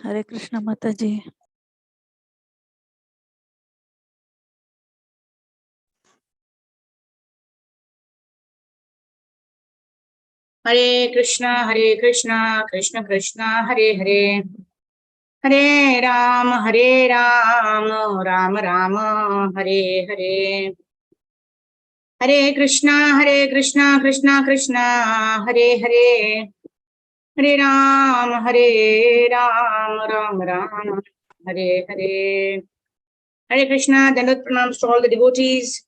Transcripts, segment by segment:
हरे कृष्ण माता जी। हरे कृष्णा कृष्ण कृष्ण हरे हरे, हरे राम राम राम हरे हरे, हरे कृष्णा कृष्ण कृष्ण हरे हरे, हरे Ram Ram Ram Hare Hare. Hare Krishna. Dandavat pranams to all the devotees.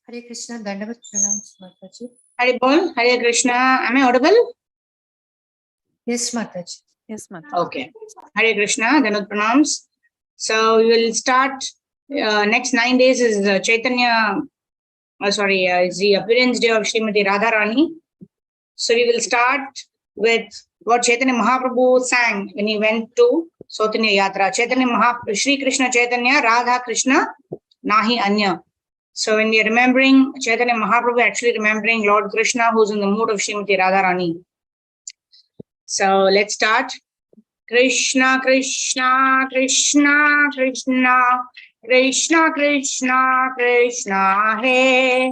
Hare Krishna, Dandavat pranams, Mataji. Hare Bol, Hare Krishna. Am I audible? Yes, Mataji. Yes, Mataji. Okay. Hare Krishna, Dandavat pranams. So we will start. Next 9 days is Chaitanya. Is the appearance day of Srimati Radharani. So we will start with what Chaitanya Mahaprabhu sang when he went to Sautanya Yatra. Chaitanya Mahaprabhu, Shri Krishna Chaitanya, Radha Krishna, Nahi Anya. So when we are remembering Chaitanya Mahaprabhu, actually remembering Lord Krishna, who's in the mood of Srimati Radharani. So let's start. Krishna Krishna Krishna Krishna Krishna Krishna Krishna Hey,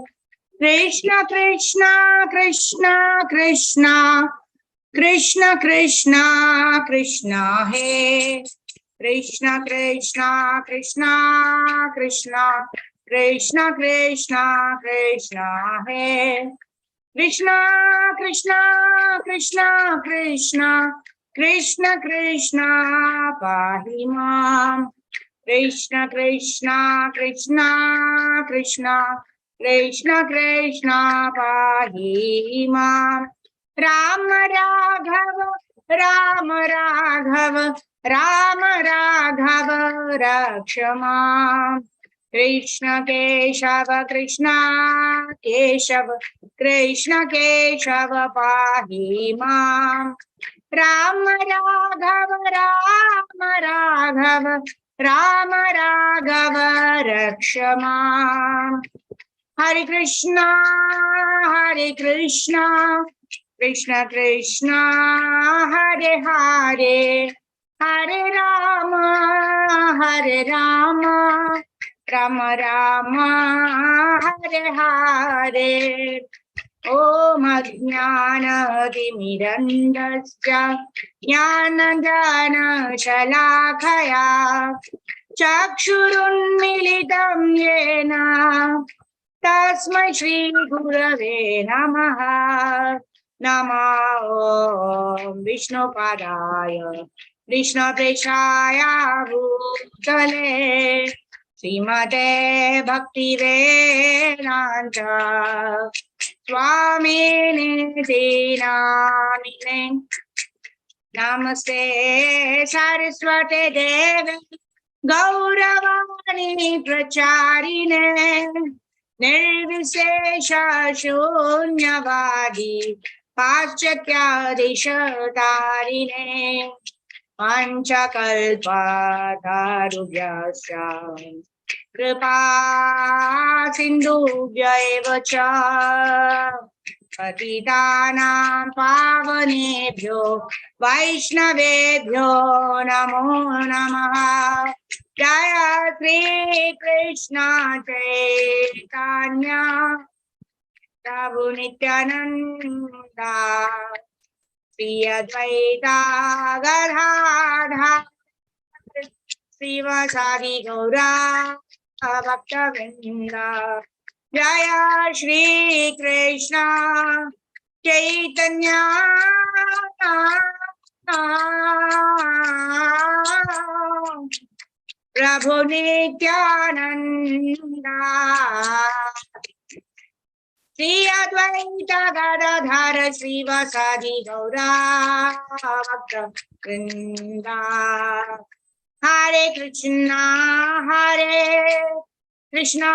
Krishna Krishna Krishna Krishna Krishna Krishna Krishna Hey, Krishna Krishna Krishna Krishna Krishna Krishna Krishna Hey, Krishna Krishna Krishna Krishna Krishna Krishna Pahimam, Krishna Krishna Krishna Krishna Krishna Krishna Pahimam, Rama Raghava Rama Raghava Rama Raghava Rakshama, Krishna Keshava Krishna Keshava Krishna Keshava Pahimam, Rama Raghava Rama Raghava Rama Raghava Rakshama. Hare Krishna Krishna Krishna Hare Hare, Hare Rama Rama Rama Hare Hare. Om Ajnana Timirandasya Jnanajana Shalakaya Chakshurunmilitam Yena Tasmai Shri Gurave Namaha. Namo Vishnu Padaya Krishna Preshaya Bhutale Srimate Bhakti Vedanta Swami Namine. Namaste Saraswate Deve Gauravani Pracharine Nirvisesha Shunyavadi Paschatya Dishatarine Panchakalpa Tarubhyasya Kripa Sindhubhya eva cha Patitanam Pavanebhyo Vaishnavebhyo Namo Namaha. Jaya Sri Krishna Chaitanya Prabhu Nityananda Sri Advaita Gadadhar Srivasadi Gaura Bhakta Vrinda. Jaya Shri Krishna Chaitanya Prabhu Nityananda, Shri Advaita Gadadhar Srivasadi Gaura Bhakta Vrinda. Hare Krishna, Krishna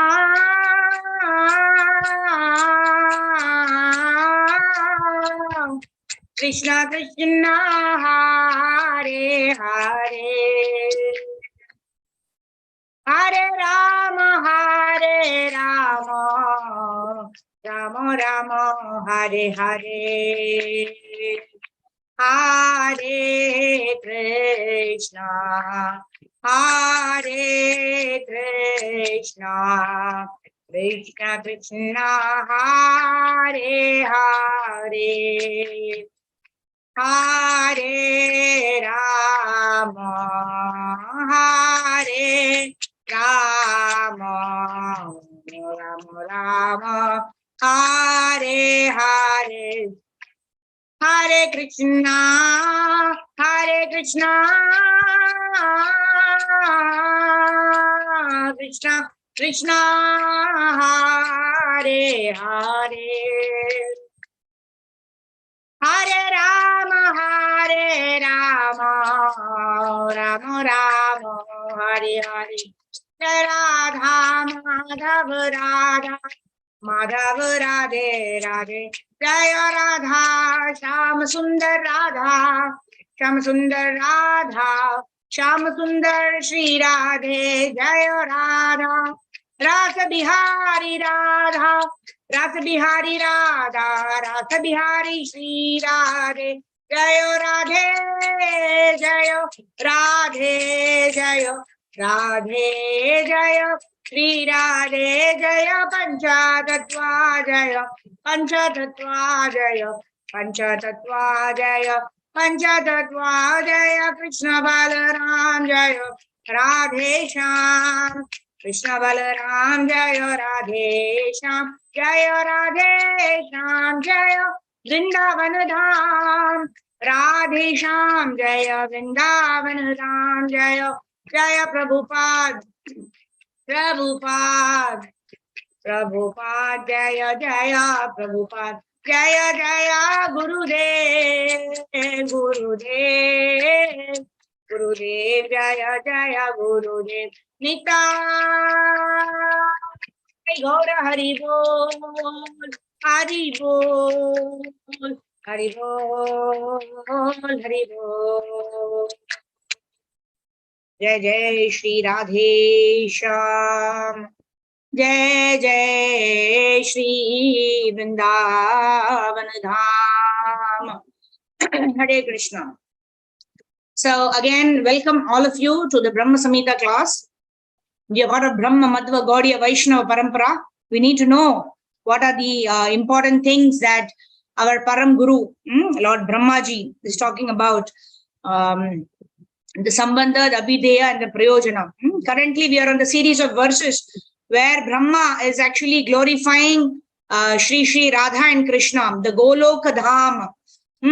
Krishna, Hare Hare, Hare Rama, Rama Rama, Hare Hare, Hare Krishna, Krishna Krishna, Hare Hare, Hare Rama, Rama Rama, Hare Hare, Hare Krishna, Krishna Krishna, Hare Hare, Hare Rama, Rama Rama, Hare Hare, Radha Madhav Radhe Radhe, Jaya Radha, Sham Sundar Radha, Sham Sundar Radha, Sham Sundar Shri Radhe, Jaya Radha, Rasa Bihari Radha, Rasa Bihari Radha, Rasa Bihari Shri Radhe, Jaya Radhe, Jaya Radhe, Jaya Radhe, Jaya Shri Radhe, Jaya Panchatattva Jaya, Panchatattva Jaya, Panchatattva Jaya, Panchatattva Jaya, Krishna Balaram Jaya, Radhe Shyam, Krishna Balaram Jaya, Radhe Shyam, Jaya Radhe Shyam, Jaya Vrindavan Dham, Radhe Shyam, Jaya Vrindavan Dham, Jaya Jaya Prabhupada, Prabhupada, Jaya Jaya Prabhupada, Jaya Jaya Gurudev, Gurudev, Jaya Jaya Gurudev, Nitai Gaura Hari Bol, Hari Bol, Hari Bol, Hari Bol. Jai Jai Shri Radhe Shyam, Jai Jai Shri Vrindavan Dham. Hare Krishna. So again, welcome all of you to the Brahma Samhita class. We have got a Brahma Madhva Gaudiya Vaishnava Parampara. We need to know what are the important things that our Param Guru, Lord Brahmaji, is talking about. The Sambandha, the Abhideya, and the Prayojana. Currently, we are on the series of verses where Brahma is actually glorifying Shri Radha and Krishna, the Goloka Dham.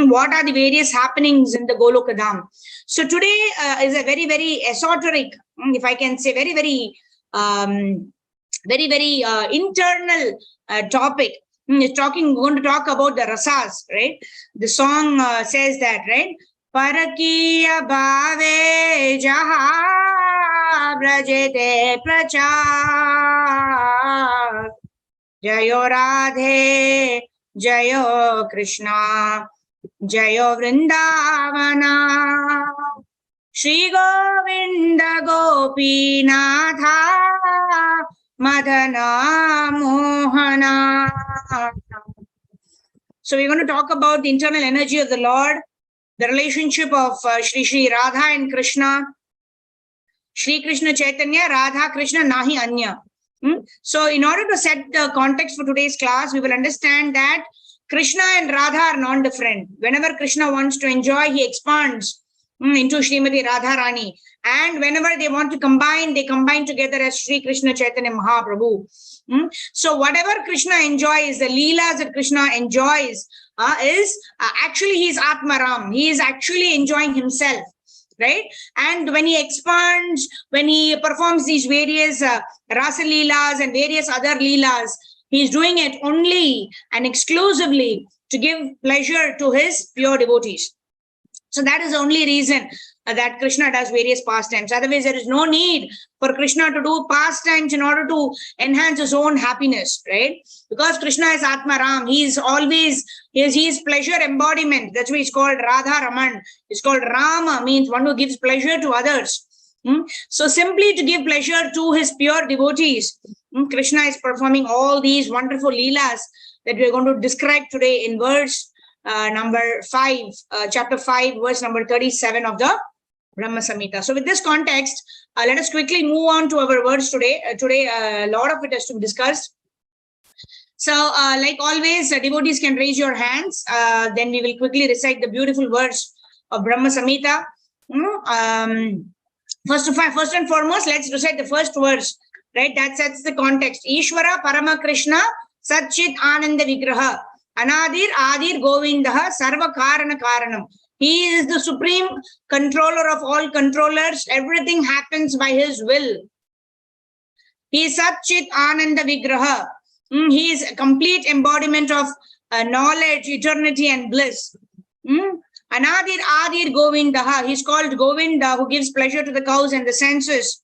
What are the various happenings in the Goloka Dham? So today is a very, very esoteric, if I can say, very, very internal topic. We're going to talk about the rasas, right? The song says that, right? Parakiya bhave jaha brajete prachar, Jayo Radhe, Jayo Krishna, Jayo Vrindavana, Shri Govinda Gopinatha, Madana Mohana. So we're going to talk about the internal energy of the Lord, the relationship of Shri Radha and Krishna, Shri Krishna Chaitanya, Radha Krishna, Nahi Anya. So in order to set the context for today's class, we will understand that Krishna and Radha are non-different. Whenever Krishna wants to enjoy, he expands into Srimati Radharani. And whenever they want to combine, they combine together as Shri Krishna Chaitanya Mahaprabhu. So whatever Krishna enjoys, the leelas that Krishna enjoys is actually his Atmaram. He is actually enjoying himself, right? And when he expands, when he performs these various rasa leelas and various other leelas, he's doing it only and exclusively to give pleasure to his pure devotees. So that is the only reason that Krishna does various pastimes. Otherwise, there is no need for Krishna to do pastimes in order to enhance his own happiness, right? Because Krishna is Atma Ram. He is always, he is pleasure embodiment. That's why he's called Radha Raman. It's called Rama, means one who gives pleasure to others. So simply to give pleasure to his pure devotees, Krishna is performing all these wonderful leelas that we are going to describe today in verse number 5, chapter 5, verse number 37 of the Brahma Samhita. So with this context, let us quickly move on to our words today. Today, a lot of it has to be discussed. So like always, devotees can raise your hands. Then we will quickly recite the beautiful words of Brahma Samhita. First and foremost, let's recite the first verse, right? That sets the context. Ishvara Parama Krishna Satchit Ananda Vigraha Anadir Adir Govindaha Sarva Karana Karanam. He is the supreme controller of all controllers. Everything happens by his will. He is Satchit Ananda Vigraha. He is a complete embodiment of knowledge, eternity, and bliss. Anadir Adir Govindaha. He is called Govinda, who gives pleasure to the cows and the senses.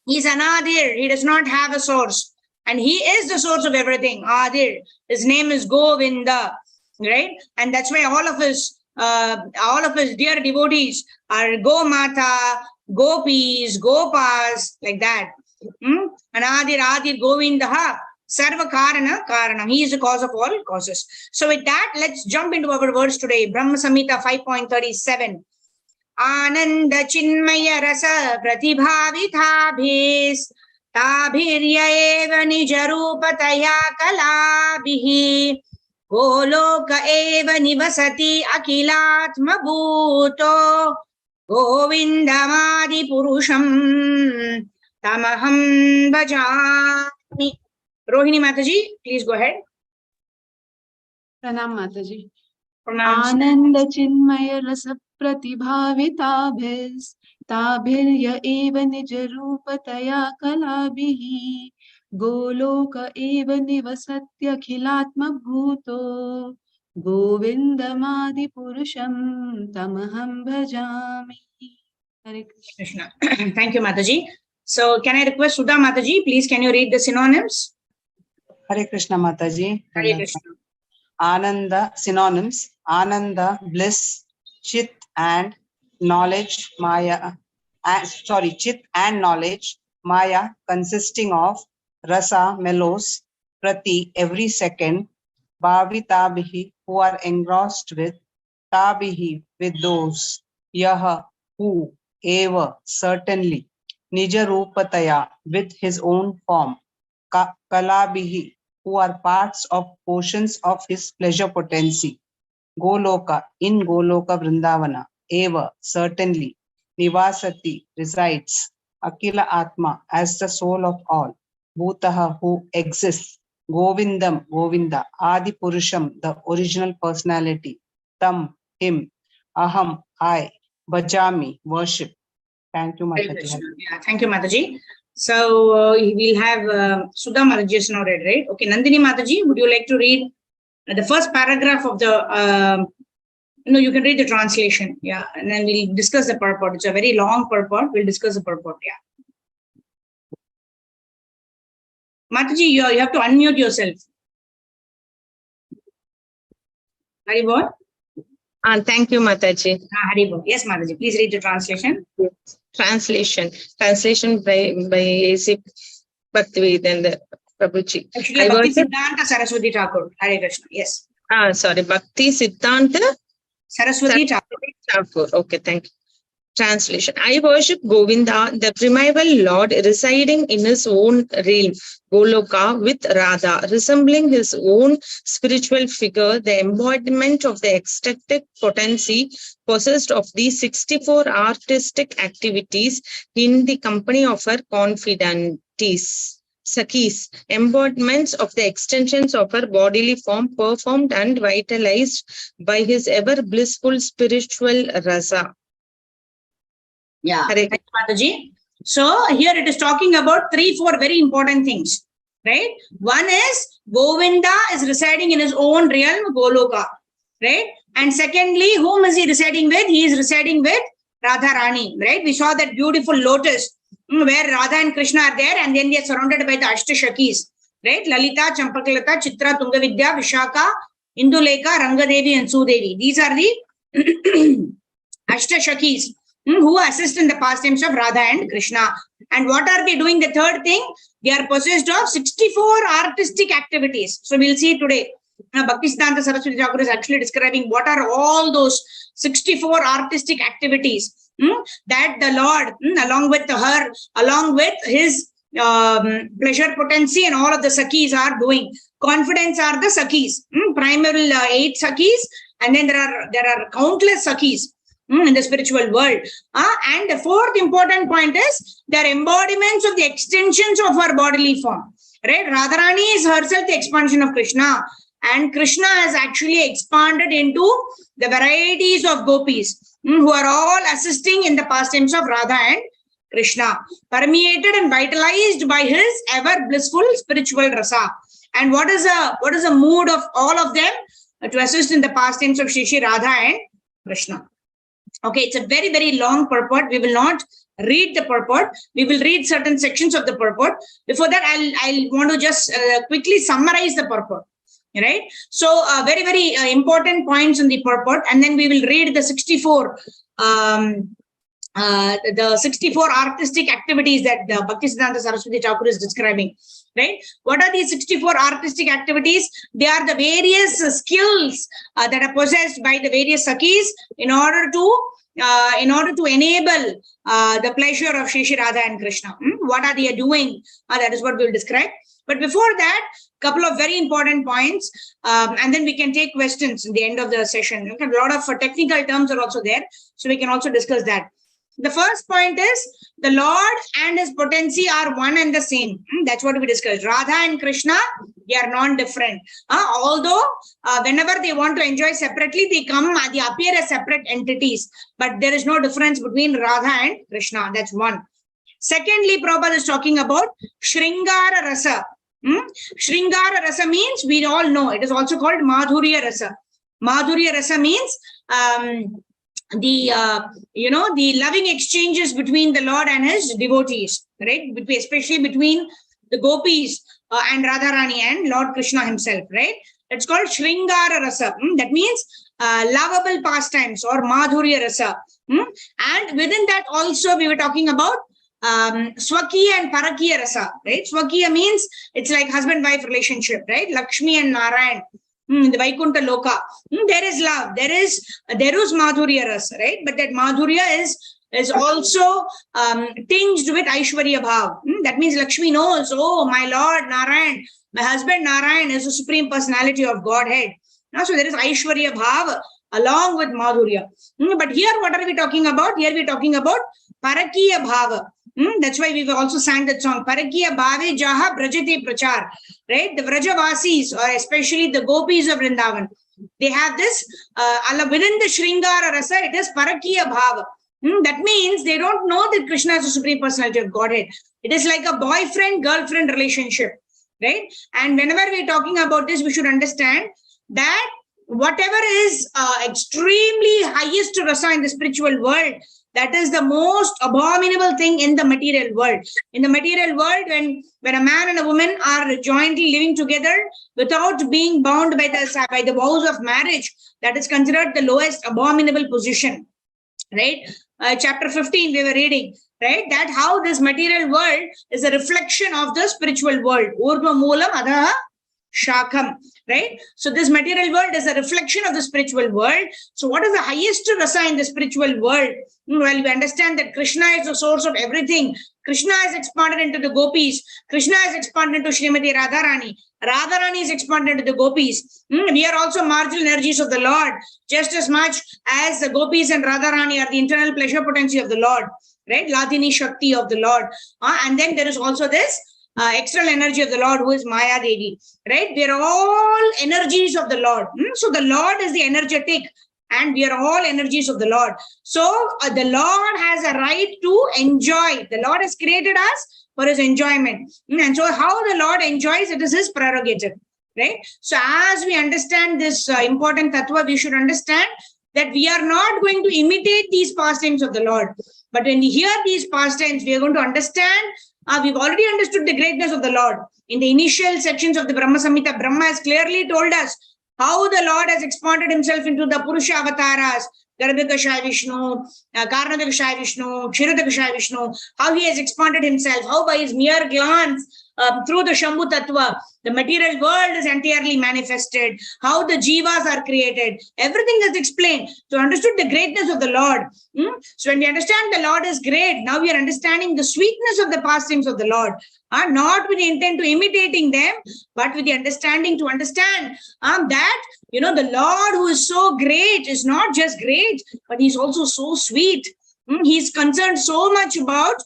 He is Anadir. He does not have a source. And he is the source of everything. Adir. His name is Govinda, right? And that's why all of his dear devotees are Gomata, Gopis, Gopas, like that. Anadir Adir Govindaha Sarva Karana Karanam. He is the cause of all causes. So with that, let's jump into our words today. Brahma Samhita 5.37. Ananda Chinmaya Rasa Pratibhavithabhis Tabhirya eva nijarupataya kalabhihi Goloka eva nivasati akilatma bhuto Govindamadi purusham tamaham bhajami. Rohini Mataji, please go ahead. Pranam Mataji. Ananda Chinmaya Rasa Pratibhavitabhis Tabhirya eva nijarupataya kalabhihi Goloka eva nivasatya khilatma bhuto Govindamadi purusham tamaham bhajami. Hare Krishna. Krishna. Thank you, Mataji. So can I request Sudha Mataji, please can you read the synonyms? Hare Krishna Mataji. Hare Krishna. Ananda, synonyms: Ananda, bliss; Chit and knowledge; Maya, Chit and knowledge; Maya, consisting of; Rasa, mellows; Prati, every second; Bhavitabihi, who are engrossed with; Tabihi, with those; Yaha, who; Eva, certainly; Nijarupataya, with his own form; Kalabihi, who are parts of portions of his pleasure potency; Goloka, in Goloka Vrindavana; Eva, certainly; Nivasati, resides; Akila Atma, as the soul of all; Bhutaha, who exists; Govindam, Govinda; Adi Purusham, the original personality; Tam, him; Aham, I; Bhajami, worship. Thank you, Mataji. Yeah, thank you, Mataji. So we'll have Sudha Mataji is now read, right? Okay, Nandini Mataji, would you like to read the first paragraph of the, no, you can read the translation, yeah, and then we'll discuss the purport. It's a very long purport. We'll discuss the purport, yeah. Mataji, you have to unmute yourself. Haribol? Thank you, Mataji. Haribol. Yes, Mataji, please read the translation. Translation by A.C. Bhaktivedanta Prabhuji. Actually, Bhakti Siddhanta Saraswati Thakur. Hare Krishna. Yes. Sorry, Bhakti Siddhanta Saraswati Thakur. Okay, thank you. Translation. I worship Govinda, the primeval Lord residing in his own realm, Goloka, with Radha, resembling his own spiritual figure, the embodiment of the ecstatic potency possessed of these 64 artistic activities in the company of her confidantes. Sakis, embodiments of the extensions of her bodily form performed and vitalized by his ever blissful spiritual rasa. Yeah. Hare Thank you, Mataji. So here it is talking about 3-4 very important things, right? One is Govinda is residing in his own realm, Goloka, right? And secondly, whom is he residing with? He is residing with Radharani, right? We saw that beautiful lotus where Radha and Krishna are there, and then they are surrounded by the Ashtashakis, right? Lalita, Champakalata, Chitra, Tungavidya, Vishaka, Induleka, Rangadevi, and Sudevi. These are the Ashtashakis who assist in the pastimes of Radha and Krishna. And what are they doing? The third thing, they are possessed of 64 artistic activities. So we'll see today. Bhaktisiddhanta Saraswati Thakur is actually describing what are all those 64 artistic activities that the Lord, along with his pleasure potency and all of the Sakis are doing. Confidence are the Sakis, primal 8 Sakis, and then there are countless Sakis in the spiritual world. And the fourth important point is they are embodiments of the extensions of our bodily form. Right? Radharani is herself the expansion of Krishna, and Krishna has actually expanded into the varieties of gopis who are all assisting in the pastimes of Radha and Krishna, permeated and vitalized by his ever blissful spiritual rasa. And what is the mood of all of them? To assist in the pastimes of Shri Radha and Krishna. Okay, it's a very, very long purport. We will not read the purport. We will read certain sections of the purport. Before that, I'll want to just quickly summarize the purport. Right? So, very, very important points in the purport, and then we will read the 64 artistic activities that Bhaktisiddhanta Saraswati Thakur is describing. Right? What are these 64 artistic activities? They are the various skills that are possessed by the various Sakis in order to enable the pleasure of Shri Radha and Krishna. What are they doing? That is what we will describe. But before that, couple of very important points, and then we can take questions in the end of the session. A lot of technical terms are also there, so we can also discuss that. The first point is the Lord and his potency are one and the same. That's what we discussed. Radha and Krishna, they are non-different. Although whenever they want to enjoy separately, they appear as separate entities. But there is no difference between Radha and Krishna. That's one. Secondly, Prabhupada is talking about Shringara Rasa. Shringara Rasa means, we all know, it is also called Madhurya Rasa. Madhurya Rasa means the loving exchanges between the Lord and his devotees, right? Especially between the gopis and Radharani and Lord Krishna himself, right? It's called Shringara Rasa. That means lovable pastimes or Madhurya Rasa. And within that also we were talking about Swakiya and Parakiya Rasa, right? Swakiya means it's like husband-wife relationship, right? Lakshmi and Narayan. The Vaikuntha Loka. There is love. There is Madhurya Rasa, right? But that Madhurya is also tinged with Aishwarya Bhav. That means Lakshmi knows, oh, my Lord Narayan, my husband Narayan is the Supreme Personality of Godhead. So there is Aishwarya Bhav along with Madhurya. But here, what are we talking about? Here we are talking about Parakiya Bhava. That's why we've also sang that song, Parakiya Bhave Jaha Brajate Prachar, right? The Vrajavasis, or especially the gopis of Vrindavan, they have this, within the Shringara Rasa, it is Parakiya Bhava. That means they don't know that Krishna is the Supreme Personality of Godhead. It is like a boyfriend-girlfriend relationship, right? And whenever we're talking about this, we should understand that whatever is extremely highest rasa in the spiritual world, that is the most abominable thing in the material world. In the material world, when a man and a woman are jointly living together without being bound by the vows of marriage, that is considered the lowest abominable position, right? Chapter 15 we were reading, right? That how this material world is a reflection of the spiritual world. Urva moolam adha Shakam, right? So this material world is a reflection of the spiritual world. So what is the highest rasa in the spiritual world? Well, we understand that Krishna is the source of everything. Krishna has expanded into the gopis. Krishna has expanded into Srimati Radharani. Radharani is expanded into the gopis. We are also marginal energies of the Lord, just as much as the gopis and Radharani are the internal pleasure potency of the Lord, right? Ladini Shakti of the Lord. And then there is also this external energy of the Lord, who is Maya Devi, right? We are all energies of the Lord. So the Lord is the energetic and we are all energies of the Lord. So the Lord has a right to enjoy. The Lord has created us for his enjoyment. And so how the Lord enjoys, it is his prerogative, right? So as we understand this important tattva, we should understand that we are not going to imitate these pastimes of the Lord. But when we hear these pastimes, we are going to understand, we've already understood the greatness of the Lord. In the initial sections of the Brahma Samhita, Brahma has clearly told us how the Lord has expanded himself into the Purusha avatars, Garbhakashaya Vishnu, Karanadakashaya Vishnu, Kshiradakashaya Vishnu, how he has expanded himself, how by his mere glance, through the Shambhu Tattva, the material world is entirely manifested, how the jivas are created, everything is explained. So understood the greatness of the Lord. So when we understand the Lord is great, now we are understanding the sweetness of the pastimes of the Lord. Not with the intent to imitating them, but with the understanding to understand that, the Lord who is so great is not just great, but he's also so sweet. He's concerned so much about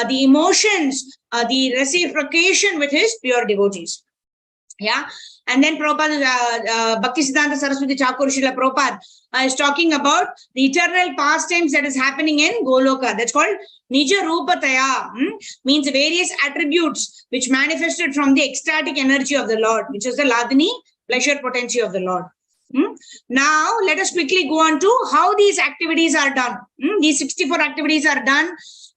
the emotions, the reciprocation with his pure devotees. Yeah. And then Prabhupada, Bhaktisiddhanta Saraswati Thakur Srila Prabhupada is talking about the eternal pastimes that is happening in Goloka. That's called Nija Rupataya, means various attributes which manifested from the ecstatic energy of the Lord, which is the Ladini, pleasure potency of the Lord. Now, let us quickly go on to how these activities are done. These 64 activities are done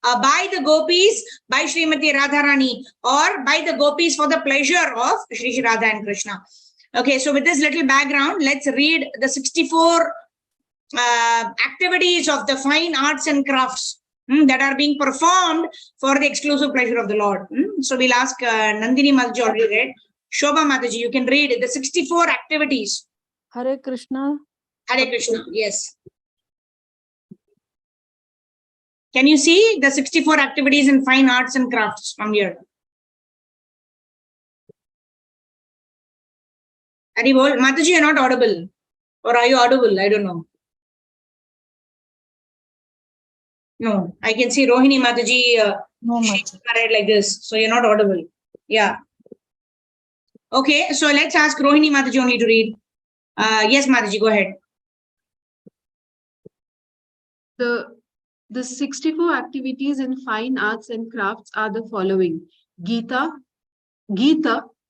by the gopis, by Srimati Radharani, or by the gopis for the pleasure of Shri Radha and Krishna. Okay, so with this little background, let's read the 64 activities of the fine arts and crafts that are being performed for the exclusive pleasure of the Lord. So we'll ask Nandini Mataji already read. Shobha Mataji, you can read the 64 activities. Hare Krishna. Hare Krishna, yes. Can you see the 64 activities in fine arts and crafts from here? Haribol, Mataji, you're not audible. Or are you audible? I don't know. No, I can see Rohini Mataji No, shaking her head like this. So you're not audible. Yeah. Okay, so let's ask Rohini Mataji only to read. Yes, Mataji, go ahead. The 64 activities in fine arts and crafts are the following: Gita,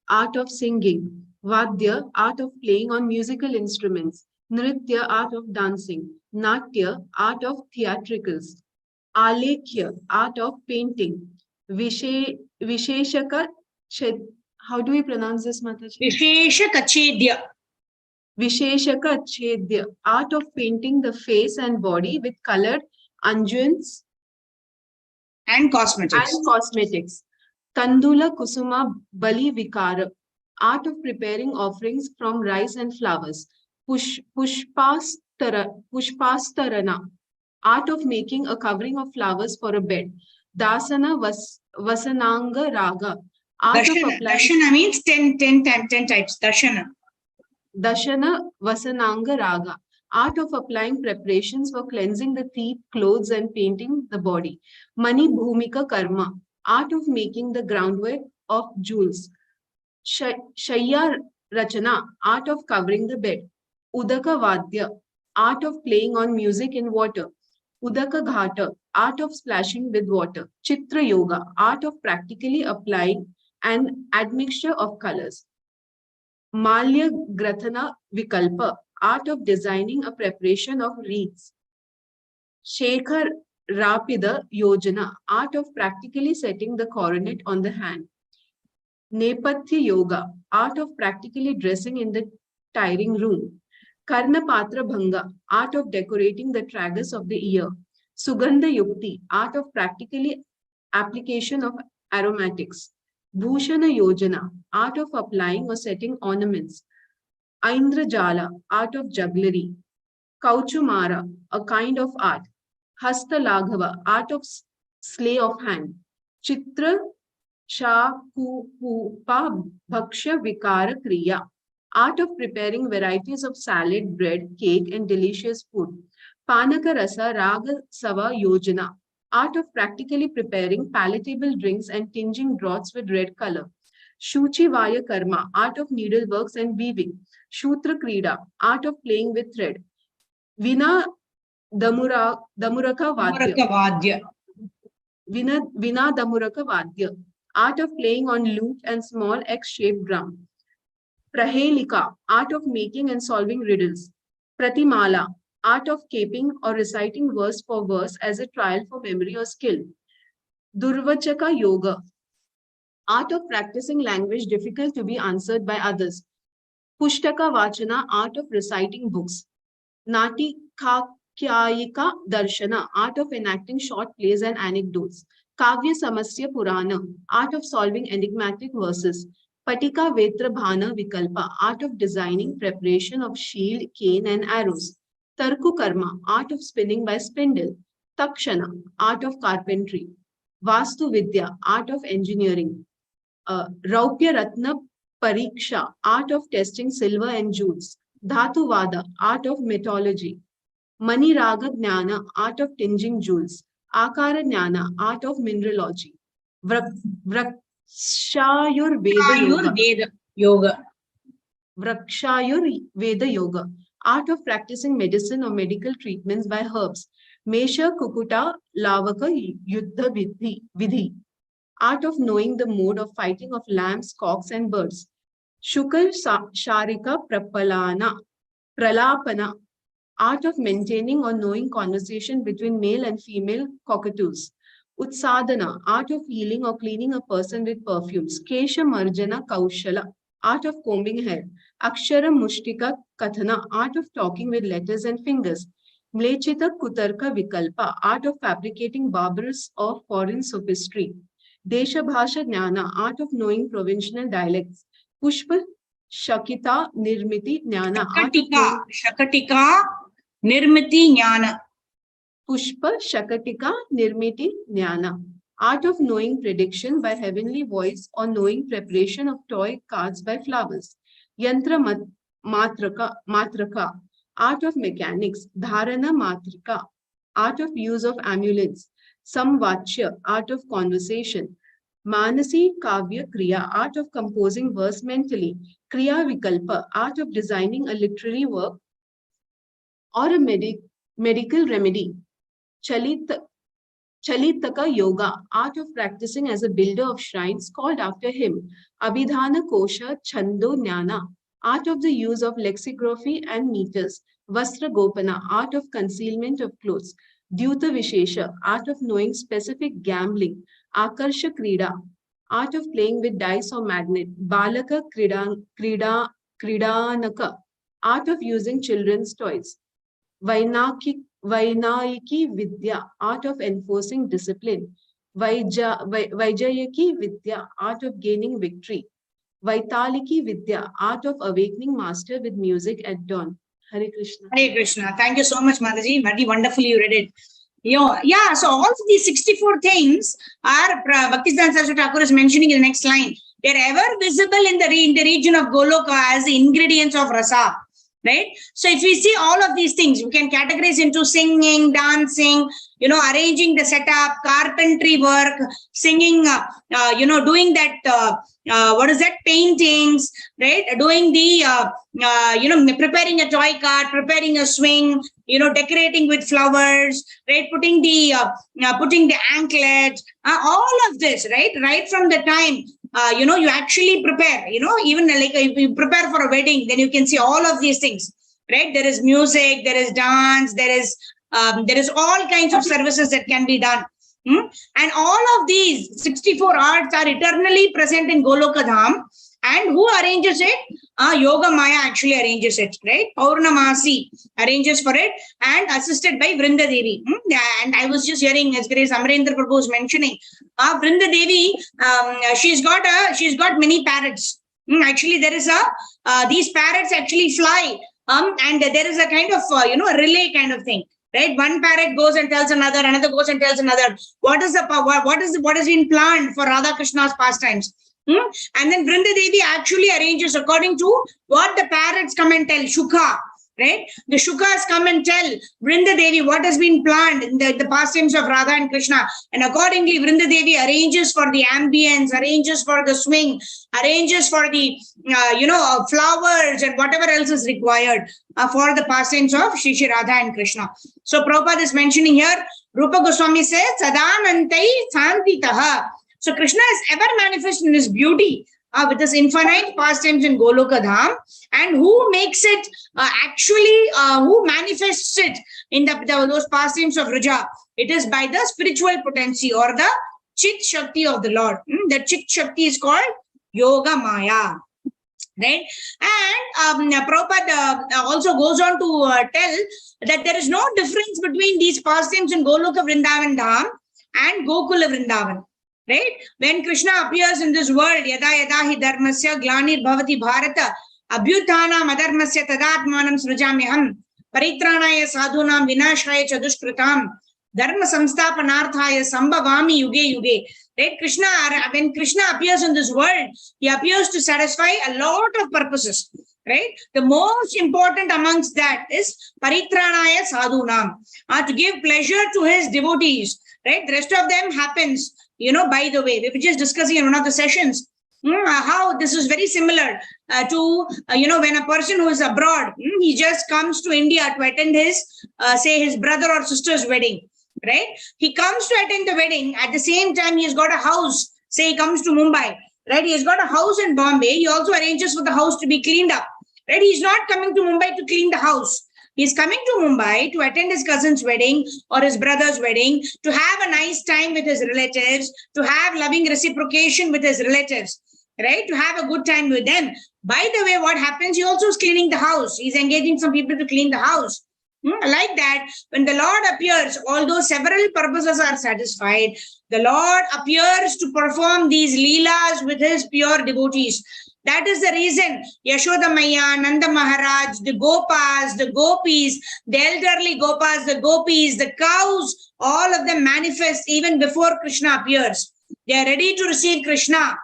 art of singing; Vadya, art of playing on musical instruments; Nritya, art of dancing; Natya, art of theatricals; Alekhya, art of painting; Visheshaka, how do we pronounce this, Mataji? Vishesha Kachedya. Visheshaka Chedya, art of painting the face and body with colored unguents and cosmetics. Tandula Kusuma Bali Vikara, art of preparing offerings from rice and flowers. Pushpastarana, art of making a covering of flowers for a bed. Dasana Vasananga Raga, art of applying. Darshana means 10 types. Dashana Vasananga Raga, art of applying preparations for cleansing the teeth, clothes, and painting the body. Mani Bhumika Karma, art of making the groundwork of jewels. Shaya Rachana, art of covering the bed. Udaka Vadya, art of playing on music in water. Udaka Ghata, art of splashing with water. Chitra Yoga, art of practically applying an admixture of colors. Malya Grathana Vikalpa, art of designing a preparation of wreaths. Shekhar Rapida Yojana, art of practically setting the coronet on the hand. Nepathya Yoga, art of practically dressing in the tiring room. Karna Patra Bhanga, art of decorating the tragus of the ear. Sugandha Yukti, art of practically application of aromatics. Bhushana Yojana, art of applying or setting ornaments. Aindrajala, art of jugglery. Kauchumara, a kind of art. Hasta Laghava, art of slay of hand. Chitra Shakupa Bhaksha Vikara Kriya, art of preparing varieties of salad, bread, cake, and delicious food. Panaka Rasa Raga Sava Yojana, art of practically preparing palatable drinks and tinging draughts with red color. Shuchi Vaya Karma, art of needleworks and weaving. Shutra Krida, art of playing with thread. Vina Damuraka Vadya. Vina Damuraka Vadya. Art of playing on lute and small X-shaped drum. Prahelika, art of making and solving riddles. Pratimala, art of caping or reciting verse for verse as a trial for memory or skill. Durvachaka Yoga, art of practicing language difficult to be answered by others. Pushtaka Vachana, art of reciting books. Natikhakyayika Darshana, art of enacting short plays and anecdotes. Kavya Samasya Purana, art of solving enigmatic verses. Patika Vetra Bhana Vikalpa, art of designing preparation of shield, cane, and arrows. Tarku Karma, art of spinning by spindle. Takshana, art of carpentry. Vastu Vidya, art of engineering. Raupya Ratna Pariksha, art of testing silver and jewels. Dhatu Vada, art of metallurgy. Mani Raga Jnana, art of tinging jewels. Akara Jnana, art of mineralogy. Vrakshayur Veda Yoga. Ayurveda yoga. Vrakshayur Veda Yoga, art of practicing medicine or medical treatments by herbs. Mesha Kukuta Lavaka Yuddha Vidhi, art of knowing the mode of fighting of lambs, cocks, and birds. Shukar Sharika Pralapana, art of maintaining or knowing conversation between male and female cockatoos. Utsadana, art of healing or cleaning a person with perfumes. Kesha Marjana Kaushala, art of combing hair. Akshara Mushtika Kathana, art of talking with letters and fingers. Mlechita Kutarka Vikalpa, art of fabricating barbarous or foreign sophistry. Desha Bhasha Jnana, art of knowing provincial dialects. Pushpa Shakita Nirmiti Jnana, Shakatika Nirmiti Jnana. Pushpa Shakatika Nirmiti Jnana, art of knowing prediction by heavenly voice or knowing preparation of toy cards by flowers. Yantra Matraka, art of mechanics. Dharana Matrika, art of use of amulets. Samvachya, art of conversation. Manasi Kavya Kriya, art of composing verse mentally. Kriya Vikalpa, art of designing a literary work or a medical remedy. Chalitaka Yoga, art of practicing as a builder of shrines called after him. Abhidhana Kosha Chando Jnana, art of the use of lexicography and meters. Vastra Gopana, art of concealment of clothes. Dyuta Vishesha, art of knowing specific gambling. Akarsha Krida, art of playing with dice or magnet. Balaka Kridanaka, art of using children's toys. Vainayiki Vidya, art of enforcing discipline. Vaijayaki Vidya, art of gaining victory. Vaitaliki Vidya, art of awakening master with music at dawn. Hare Krishna. Hare Krishna. Thank you so much, Mataji. Very wonderfully you read it. Yeah, so all of these 64 things are Bhaktisiddhanta Saraswati Thakur is mentioning in the next line. They're ever visible in the region of Goloka as the ingredients of rasa. Right? So if we see all of these things, we can categorize into singing, dancing, arranging the setup, carpentry work, singing, doing that, paintings, right? Doing the, preparing a toy cart, preparing a swing, decorating with flowers, right? Putting the anklet, all of this, right? Right from the time, you actually prepare, even like if you prepare for a wedding, then you can see all of these things, right? There is music, there is dance, there is all kinds of services that can be done. And all of these 64 arts are eternally present in Goloka Dham. And who arranges it? Yoga Maya actually arranges it, right? Paurnamasi arranges for it and assisted by Vrinda Devi. And I was just hearing, as Grace Amarendra Prabhu was mentioning, Vrinda Devi, she's got many parrots. Actually, there is these parrots actually fly, and there is a kind of a relay kind of thing. Right, one parrot goes and tells another, another goes and tells another. What has been planned for Radha Krishna's pastimes? And then Vrinda Devi actually arranges according to what the parrots come and tell. Shukha, right? The Shukas come and tell Vrinda Devi what has been planned in the pastimes of Radha and Krishna. And accordingly, Vrinda Devi arranges for the ambience, arranges for the swing, arranges for the, flowers and whatever else is required for the pastimes of Shri Shri Radha and Krishna. So Prabhupada is mentioning here, Rupa Goswami says, Sadanantai Santitaha. So Krishna is ever manifest in his beauty with his infinite pastimes in Goloka Dham, and who makes it who manifests it in those pastimes of Raja? It is by the spiritual potency or the Chit Shakti of the Lord. The Chit Shakti is called Yoga Maya. Right? And Prabhupada also goes on to tell that there is no difference between these pastimes in Goloka Vrindavan Dham and Gokula Vrindavan. Right? When Krishna appears in this world, yada yada hi dharmasya glanir bhavati bharata abhyuthana madharmasya tadatmanam srujamyaham paritranaya sadhunam vinashaya chadushkritam dharma samsthapanarthaya sambhavami yuge yuge. Right? When Krishna appears in this world, he appears to satisfy a lot of purposes. Right? The most important amongst that is paritranaya sadhunam, to give pleasure to his devotees. Right? The rest of them happens. By the way, we were just discussing in one of the sessions how this is very similar to, when a person who is abroad, he just comes to India to attend his, his brother or sister's wedding, right? He comes to attend the wedding. At the same time, he's got a house. Say he comes to Mumbai, right? He's got a house in Bombay. He also arranges for the house to be cleaned up, right? He's not coming to Mumbai to clean the house. He's coming to Mumbai to attend his cousin's wedding or his brother's wedding, to have a nice time with his relatives, to have loving reciprocation with his relatives, right? To have a good time with them. By the way, what happens? He also is cleaning the house. He's engaging some people to clean the house. Like that, when the Lord appears, although several purposes are satisfied, the Lord appears to perform these leelas with his pure devotees. That is the reason Yashoda Maya, Nanda Maharaj, the Gopas, the Gopis, the elderly Gopas, the Gopis, the cows, all of them manifest even before Krishna appears. They are ready to receive Krishna,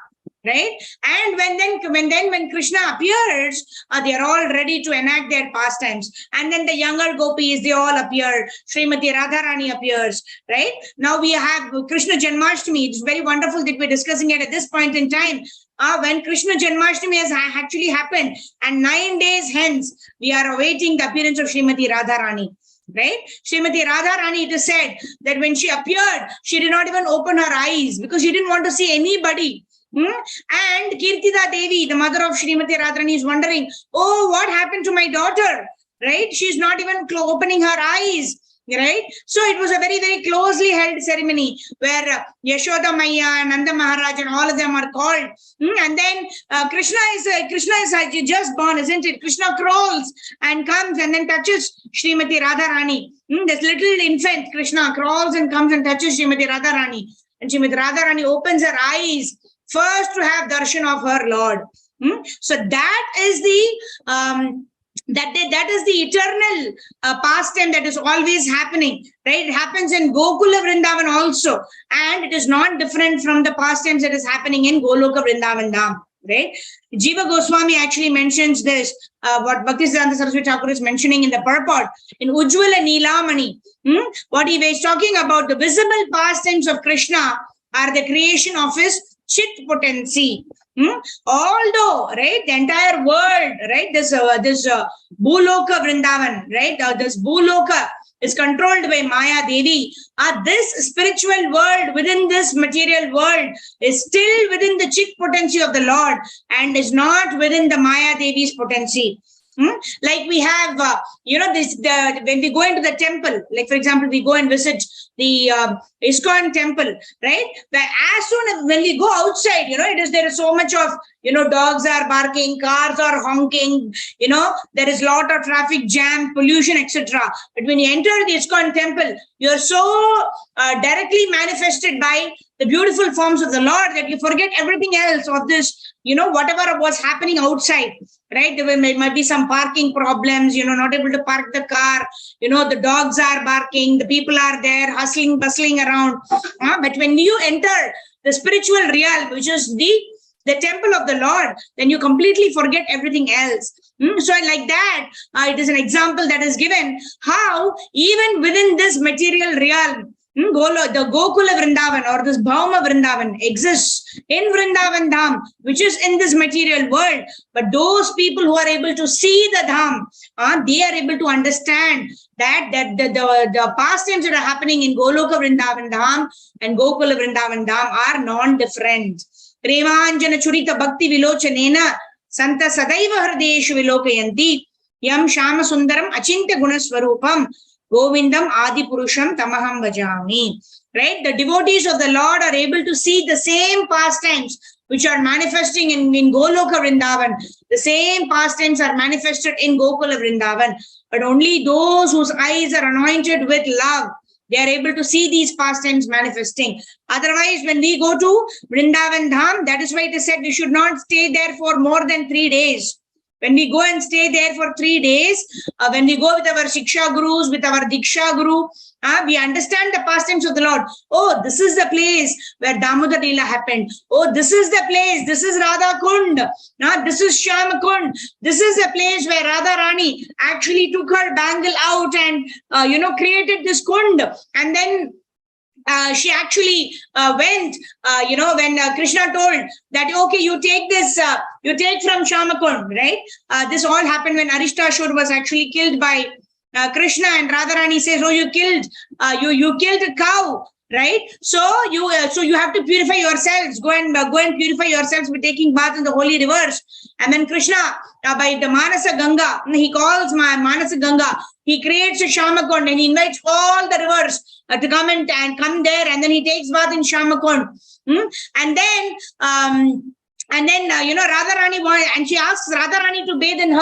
right? And when Krishna appears, they are all ready to enact their pastimes. And then the younger Gopis, they all appear. Srimati Radharani appears, right? Now we have Krishna Janmashtami. It's very wonderful that we're discussing it at this point in time. When Krishna Janmashtami has actually happened, and 9 days hence, we are awaiting the appearance of Srimati Radharani. Right? Srimati Radharani, it is said that when she appeared, she did not even open her eyes because she didn't want to see anybody. And Kirtida Devi, the mother of Srimati Radharani, is wondering, oh, what happened to my daughter? Right? She's not even opening her eyes. Right? So it was a very, very closely held ceremony where Yashoda Maya, Nanda Maharaj, and all of them are called. And then Krishna is just born, isn't it? Krishna crawls and comes and then touches Srimati Radharani. This little infant, Krishna, crawls and comes and touches Srimati Radharani. And Srimati Radharani opens her eyes first to have darshan of her Lord. So that is the that is the eternal pastime that is always happening, right? It happens in Gokula Vrindavan also, and it is not different from the pastimes that is happening in Goloka Vrindavan Dham, right? Jiva Goswami actually mentions this, what Bhaktisiddhanta Saraswati Thakur is mentioning in the purport, in Ujjvala Nilamani. What he was talking about, the visible pastimes of Krishna are the creation of his Chit potency. Although, right, the entire world, right, this Bhuloka Vrindavan, right, this Bhuloka is controlled by Maya Devi. This spiritual world within this material world is still within the Chit potency of the Lord and is not within the Maya Devi's potency. Like we have, when we go into the temple, like for example, we go and visit the ISKCON temple, right? But as soon as when we go outside, there is so much of, dogs are barking, cars are honking, there is a lot of traffic jam, pollution, etc. But when you enter the ISKCON temple, you are so directly manifested by the beautiful forms of the Lord that you forget everything else of this, whatever was happening outside, right? There might be some parking problems, not able to park the car, the dogs are barking, the people are there hustling, bustling around. But when you enter the spiritual realm, which is the the temple of the Lord, then you completely forget everything else. So like that, it is an example that is given how even within this material realm, the Gokula Vrindavan or this Bhauma Vrindavan exists in Vrindavan Dham, which is in this material world. But those people who are able to see the Dham, they are able to understand that the pastimes that are happening in Goloka Vrindavan Dham and Gokula Vrindavan Dham are non-different. Premanjana Churita Bhakti Vilochanena Santa Sadaiva Hrideshu Vilokayanti Yam Shama Sundaram Achinta Gunaswarupam Govindam Adi Purusham Tamaham Vajami. Right? The devotees of the Lord are able to see the same pastimes which are manifesting in Goloka Vrindavan. The same pastimes are manifested in Gokula Vrindavan. But only those whose eyes are anointed with love, they are able to see these pastimes manifesting. Otherwise, when we go to Vrindavan Dham, that is why it is said we should not stay there for more than 3 days. When we go and stay there for 3 days, when we go with our Shiksha Gurus, with our Diksha Guru, we understand the pastimes of the Lord. Oh, this is the place where Damodar Leela happened. Oh, this is the place. This is Radha Kund. This is Shyama Kund. This is the place where Radha Rani actually took her bangle out and, created this Kund. And then she actually went, when Krishna told that, okay, you take this, you take from Shamakund, right? This all happened when Arishtasur was actually killed by Krishna, and Radharani says, oh, you killed a cow, right? So you have to purify yourselves. Go and purify yourselves by taking bath in the holy rivers. And then Krishna, by the Manasa Ganga, he calls Manasa Ganga. He creates a Shamakund and he invites all the rivers to come and come there, and then he takes bath in Shamakund. And then Radharani and she asks Radharani to bathe in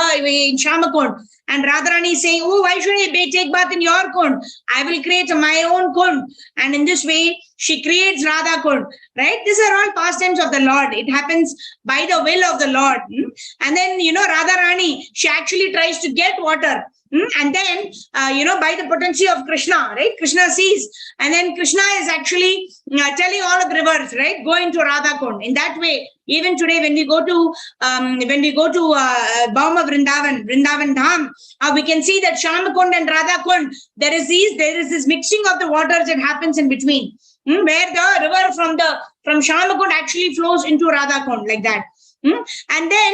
Shamakund. And Radharani is saying, oh, why should I take bath in your Kund? I will create my own Kund. And in this way, she creates Radha Kund, right? These are all pastimes of the Lord. It happens by the will of the Lord. And then, Radharani, she actually tries to get water. And then, by the potency of Krishna, right? Krishna sees. And then Krishna is actually telling all of the rivers, right? Go into Radha Kund. In that way, even today, when we go to Bhauma Vrindavan Dham, we can see that Shama Kund and Radha Kund, there is this mixing of the waters that happens in between, where the river from Shama Kund actually flows into Radha Kund, like that. And then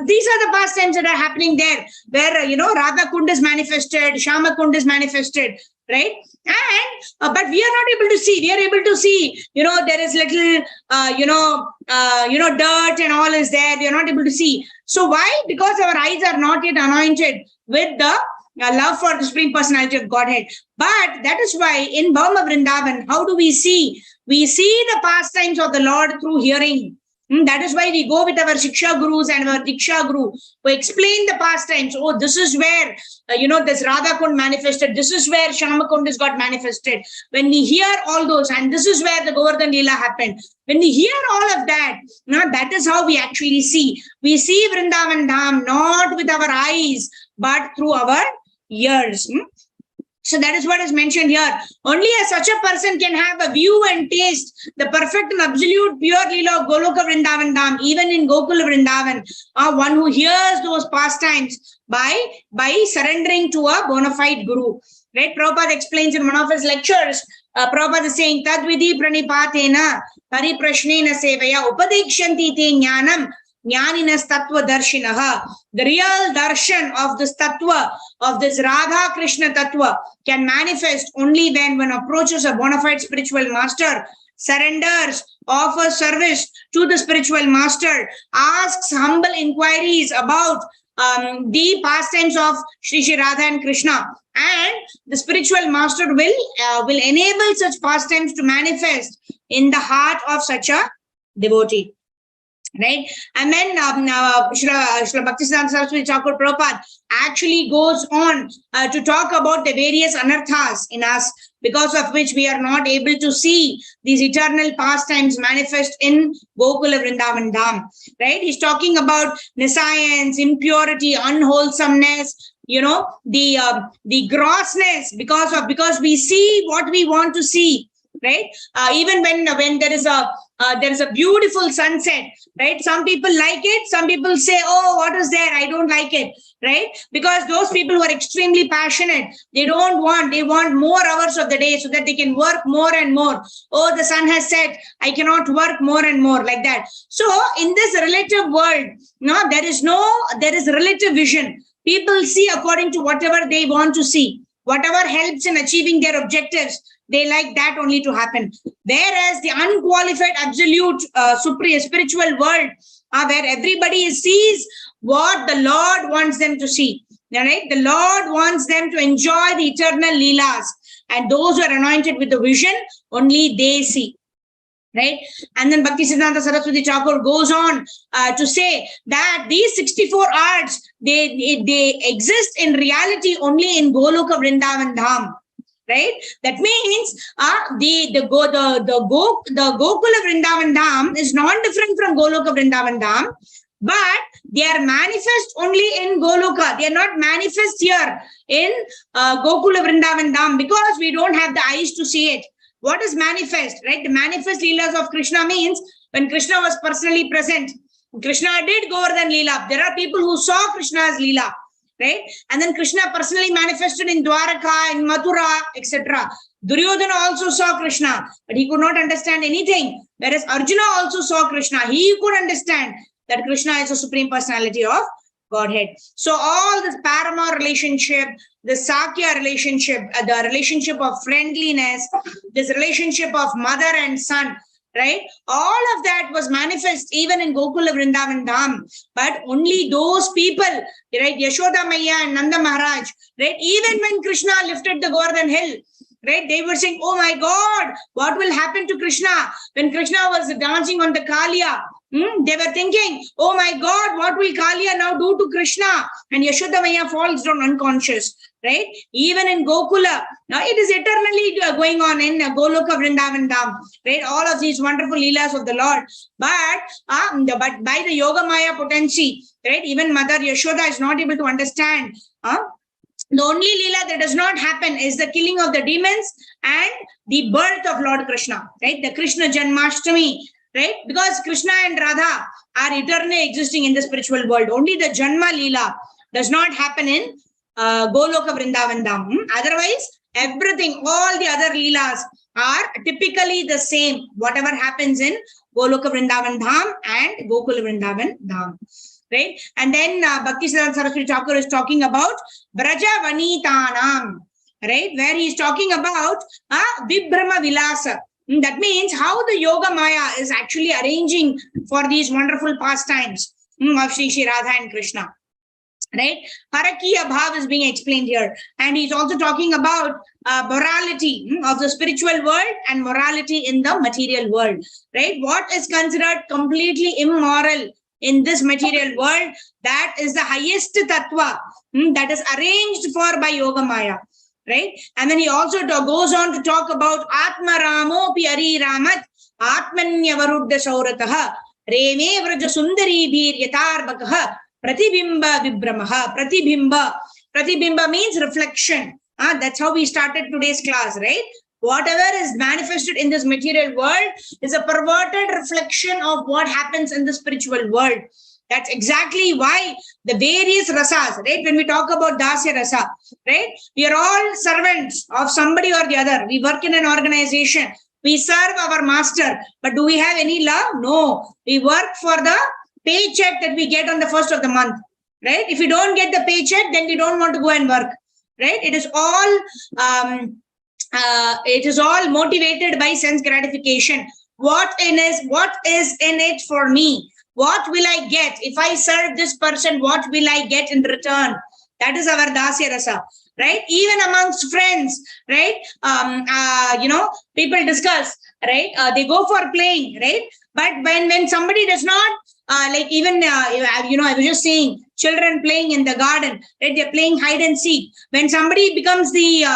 these are the pastimes that are happening there, where Radha Kund is manifested, Shama Kund is manifested, right? And but we are not able to see. We are able to see, there is little dirt and all is there. We are not able to see. So why? Because our eyes are not yet anointed with the love for the Supreme Personality of Godhead. But that is why in Bhauma Vrindavan, how do we see? We see the pastimes of the Lord through hearing. That is why we go with our Shiksha Gurus and our Diksha Guru who explain the pastimes. Oh, this is where, this Radha Kund manifested. This is where Shama Kund has got manifested. When we hear all those, and this is where the Govardhan Leela happened. When we hear all of that, that is how we actually see. We see Vrindavan Dham not with our eyes, but through our ears. So that is what is mentioned here. Only such a person can have a view and taste the perfect and absolute pure Leela of Goloka Vrindavan Dham, even in Gokula Vrindavan. One who hears those pastimes by surrendering to a bona fide Guru. Right? Prabhupada explains in one of his lectures, Prabhupada is saying, Tadvidi pranipatena pariprashnena sevaya upadekshanti te jnanam Jnaninas Tattva Darshinaha. The real darshan of this Tattva, of this Radha Krishna Tattva, can manifest only when one approaches a bona fide spiritual master, surrenders, offers service to the spiritual master, asks humble inquiries about the pastimes of Shri Radha and Krishna, and the spiritual master will enable such pastimes to manifest in the heart of such a devotee. Right? And then Srila Bhaktisiddhanta Saraswati Thakur Prabhupada actually goes on to talk about the various anarthas in us, because of which we are not able to see these eternal pastimes manifest in Gokula Vrindavan Dham. Right? He's talking about nescience, impurity, unwholesomeness, the grossness, because we see what we want to see. right? Even when there is a beautiful sunset, right? Some people like it, some people say, oh, what is there, I don't like it, right? Because those people who are extremely passionate, they want more hours of the day so that they can work more and more. Oh, the sun has set, I cannot work more and more, like that. So in this relative world, no, there is relative vision. People see according to whatever they want to see, whatever helps in achieving their objectives, they like that only to happen. Whereas the unqualified, absolute, supreme spiritual world, where everybody sees what the Lord wants them to see, right? The Lord wants them to enjoy the eternal leelas, and those who are anointed with the vision, only they see. Right? And then Bhaktisiddhanta Saraswati Thakur goes on to say that these 64 arts, they exist in reality only in Goloka Vrindavan Dham. Right? That means the Gokula Vrindavan Dham is not different from Goloka Vrindavan Dham, but they are manifest only in Goloka. They are not manifest here in Gokula Vrindavan Dham, because we don't have the eyes to see it. What is manifest, right? The manifest Leelas of Krishna means when Krishna was personally present. Krishna did Govardhan Leela. There are people who saw Krishna's Leela, right? And then Krishna personally manifested in Dwaraka, in Mathura, etc. Duryodhana also saw Krishna, but he could not understand anything. Whereas Arjuna also saw Krishna. He could understand that Krishna is a supreme personality of Godhead. So all this Parama relationship, the Sakya relationship, the relationship of friendliness, this relationship of mother and son, right? All of that was manifest even in Gokula Vrindavan Dham. But only those people, right? Yashoda Maya and Nanda Maharaj, right? Even when Krishna lifted the Govardhan hill, right? They were saying, oh my God, what will happen to Krishna? When Krishna was dancing on the Kaliya, they were thinking, oh my God, what will Kaliya now do to Krishna? And Yashoda Maya falls down unconscious, right? Even in Gokula, now it is eternally going on in Goloka Vrindavan Dham, right? All of these wonderful leelas of the Lord. But by the Yoga Maya potency, right? Even Mother Yashoda is not able to understand. The only leela that does not happen is the killing of the demons and the birth of Lord Krishna, right? The Krishna Janmashtami, right? Because Krishna and Radha are eternally existing in the spiritual world. Only the Janma Leela does not happen in Goloka Vrindavan Dham. Otherwise, everything, all the other Leelas are typically the same. Whatever happens in Goloka Vrindavan Dham and Gokula Vrindavan Dham. Right? And then Bhaktisiddhanta Saraswati Thakur is talking about Braja Vanitanam, right? Where he is talking about Vibhrama Vilasa. That means how the Yoga Maya is actually arranging for these wonderful pastimes of Shri Radha and Krishna. Right? Parakiya Bhav is being explained here. And he's also talking about morality of the spiritual world and morality in the material world. Right? What is considered completely immoral in this material world, that is the highest tattva that is arranged for by Yoga Maya, right? And then he also goes on to talk about Atma Ramo Piari Ramat Atmanya Varudda Saurataha Reme Vraja Sundari Bir Yatarbakaha Pratibimba Vibramaha. Pratibimba means reflection. That's how we started today's class, right? Whatever is manifested in this material world is a perverted reflection of what happens in the spiritual world. That's exactly why the various rasas, right? When we talk about Dasya Rasa, right? We are all servants of somebody or the other. We work in an organization. We serve our master. But do we have any love? No. We work for the paycheck that we get on the first of the month, right? If we don't get the paycheck, then we don't want to go and work, right? It is all motivated by sense gratification. What is in it for me? What will I get? If I serve this person, what will I get in return? That is our Dasya Rasa, right? Even amongst friends, right? People discuss, right? They go for playing, right? But when somebody does not, I was just saying, children playing in the garden, right? They're playing hide and seek. When somebody becomes the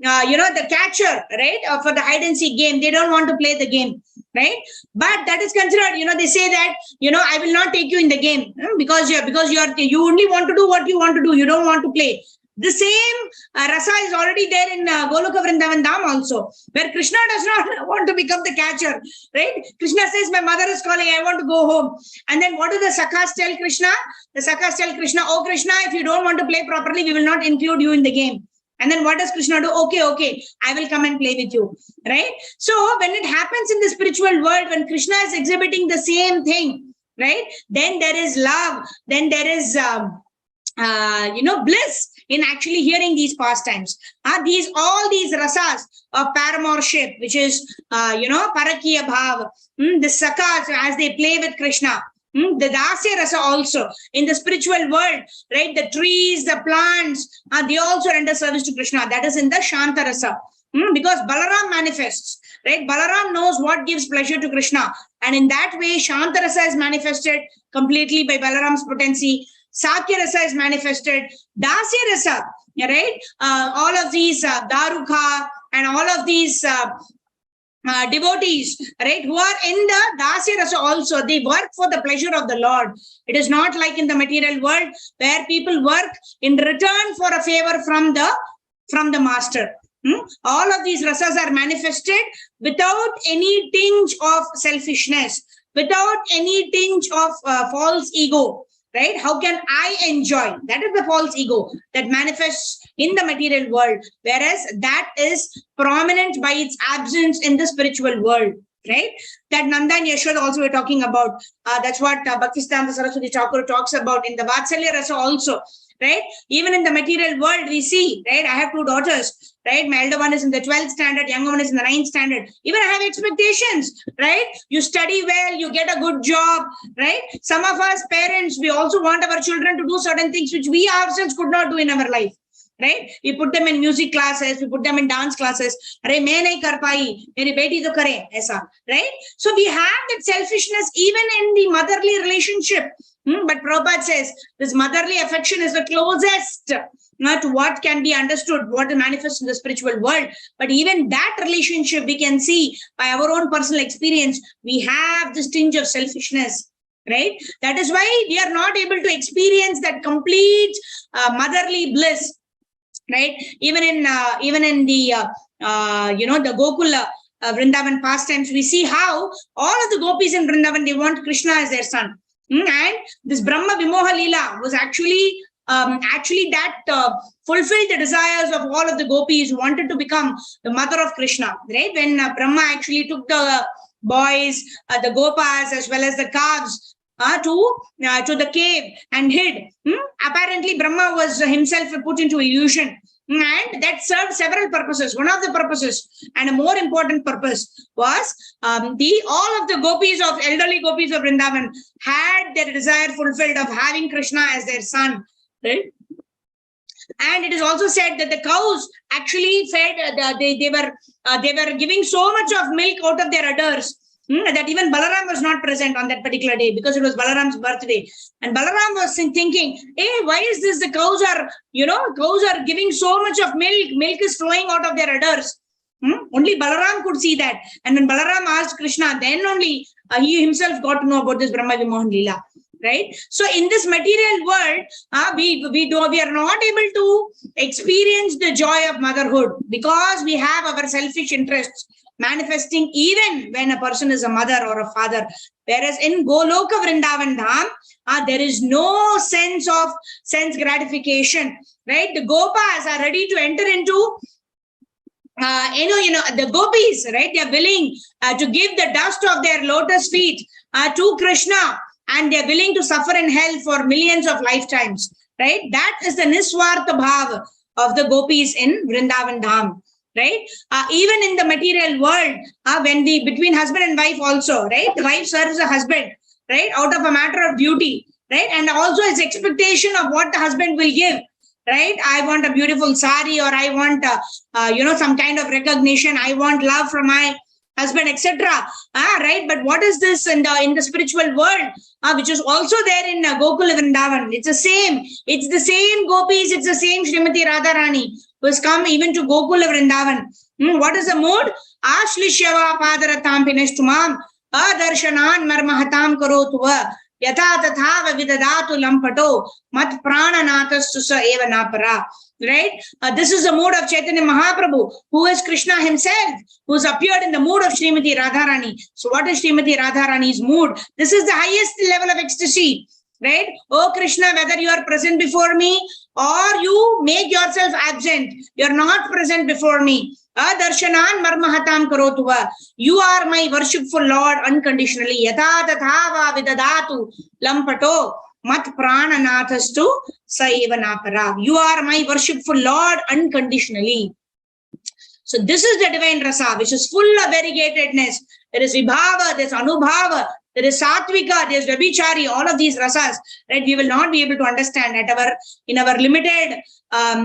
catcher, right? For the hide and seek game, they don't want to play the game, right? But that is considered, they say that, I will not take you in the game because you only want to do what you want to do. You don't want to play. The same rasa is already there in Goloka Vrindavan Dham also, where Krishna does not want to become the catcher, right? Krishna says, my mother is calling, I want to go home. And then what do the Sakhas tell Krishna? The Sakhas tell Krishna, oh Krishna, if you don't want to play properly, we will not include you in the game. And then what does Krishna do? Okay, I will come and play with you, right? So when it happens in the spiritual world, when Krishna is exhibiting the same thing, right? Then there is love, then there is, bliss in actually hearing these pastimes. All these rasas of paramourship, which is, parakiya bhav, the sakhas as they play with Krishna. The dasya rasa also in the spiritual world, right? The trees, the plants, they also render service to Krishna. That is in the shanta rasa. Because Balaram manifests, right? Balaram knows what gives pleasure to Krishna. And in that way, shanta rasa is manifested completely by Balaram's potency. Sakya rasa is manifested. Dasya rasa, right? All of these Daruka and all of these devotees, right, who are in the Dasya Rasa also, they work for the pleasure of the Lord. It is not like in the material world where people work in return for a favor from the master. All of these rasas are manifested without any tinge of selfishness, without any tinge of false ego. Right? How can I enjoy? That is the false ego that manifests in the material world, whereas that is prominent by its absence in the spiritual world. Right? That Nanda and Yashoda also we're talking about. That's what Bhaktisiddhanta Saraswati Thakur talks about in the Vatsalya Rasa also. Right? Even in the material world, we see, right? I have two daughters, right? My elder one is in the 12th standard, younger one is in the 9th standard. Even I have expectations, right? You study well, you get a good job, right? Some of us parents, we also want our children to do certain things which we ourselves could not do in our life. Right? We put them in music classes, we put them in dance classes. Arey, main nahi kar pai, meri beti to kare, aisa, right? So we have that selfishness even in the motherly relationship. But Prabhupada says this motherly affection is the closest to what can be understood, what is manifest in the spiritual world. But even that relationship we can see by our own personal experience, we have this tinge of selfishness. Right? That is why we are not able to experience that complete motherly bliss. Right? Even in the the Gokula Vrindavan pastimes, we see how all of the gopis in Vrindavan, they want Krishna as their son. And this Brahma Vimoha Leela was actually that fulfilled the desires of all of the gopis who wanted to become the mother of Krishna. Right? When Brahma actually took the boys, the gopas as well as the calves to the cave and hid. Apparently, Brahma was himself put into illusion. And that served several purposes. One of the purposes, and a more important purpose, was all of the gopis of elderly gopis of Vrindavan had their desire fulfilled of having Krishna as their son. Right? And it is also said that the cows actually fed. They were giving so much of milk out of their udders that even Balaram was not present on that particular day because it was Balaram's birthday. And Balaram was thinking, hey, why is this? The cows are giving so much of milk. Milk is flowing out of their udders. Only Balaram could see that. And when Balaram asked Krishna, then only he himself got to know about this Brahma Vimohan Leela. Right? So in this material world, we are not able to experience the joy of motherhood because we have our selfish interests manifesting even when a person is a mother or a father. Whereas in Goloka Vrindavan Dham, there is no sense of sense gratification. Right? The gopas are ready to enter into, the gopis, right? They are willing to give the dust of their lotus feet to Krishna, and they are willing to suffer in hell for millions of lifetimes. Right? That is the Niswartha Bhav of the gopis in Vrindavan Dham. Right? Even in the material world, between husband and wife also, right? The wife serves the husband, right? Out of a matter of duty, right? And also his expectation of what the husband will give, right? I want a beautiful sari, or I want, some kind of recognition. I want love from my husband, etc. Right? But what is this in the spiritual world, which is also there in Gokula Vrindavan? It's the same. It's the same gopis. It's the same Srimati Radharani who has come even to Gokula Vrindavan. What is the mood? Ashlishyava padaratam pineshtumam adarshanan marmahatam karotuva Yatha tatha vidadatu lampato mat prananathassu sa eva napara. Right? This is the mood of Chaitanya Mahaprabhu, who is Krishna himself, who has appeared in the mood of Srimati Radharani. So what is Srimati Radharani's mood? This is the highest level of ecstasy. Right? Oh Krishna, whether you are present before me or you make yourself absent, you are not present before me. Darshanan marmahatam karotuva. You are my worshipful Lord unconditionally. Yatha tathava vidadatu lampato mat prananathastu saiva napara. You are my worshipful Lord unconditionally. So this is the divine rasa, which is full of variegatedness. There is vibhava, there is anubhava, there is satvika, there is vabhichari, all of these rasas, right? We will not be able to understand in our limited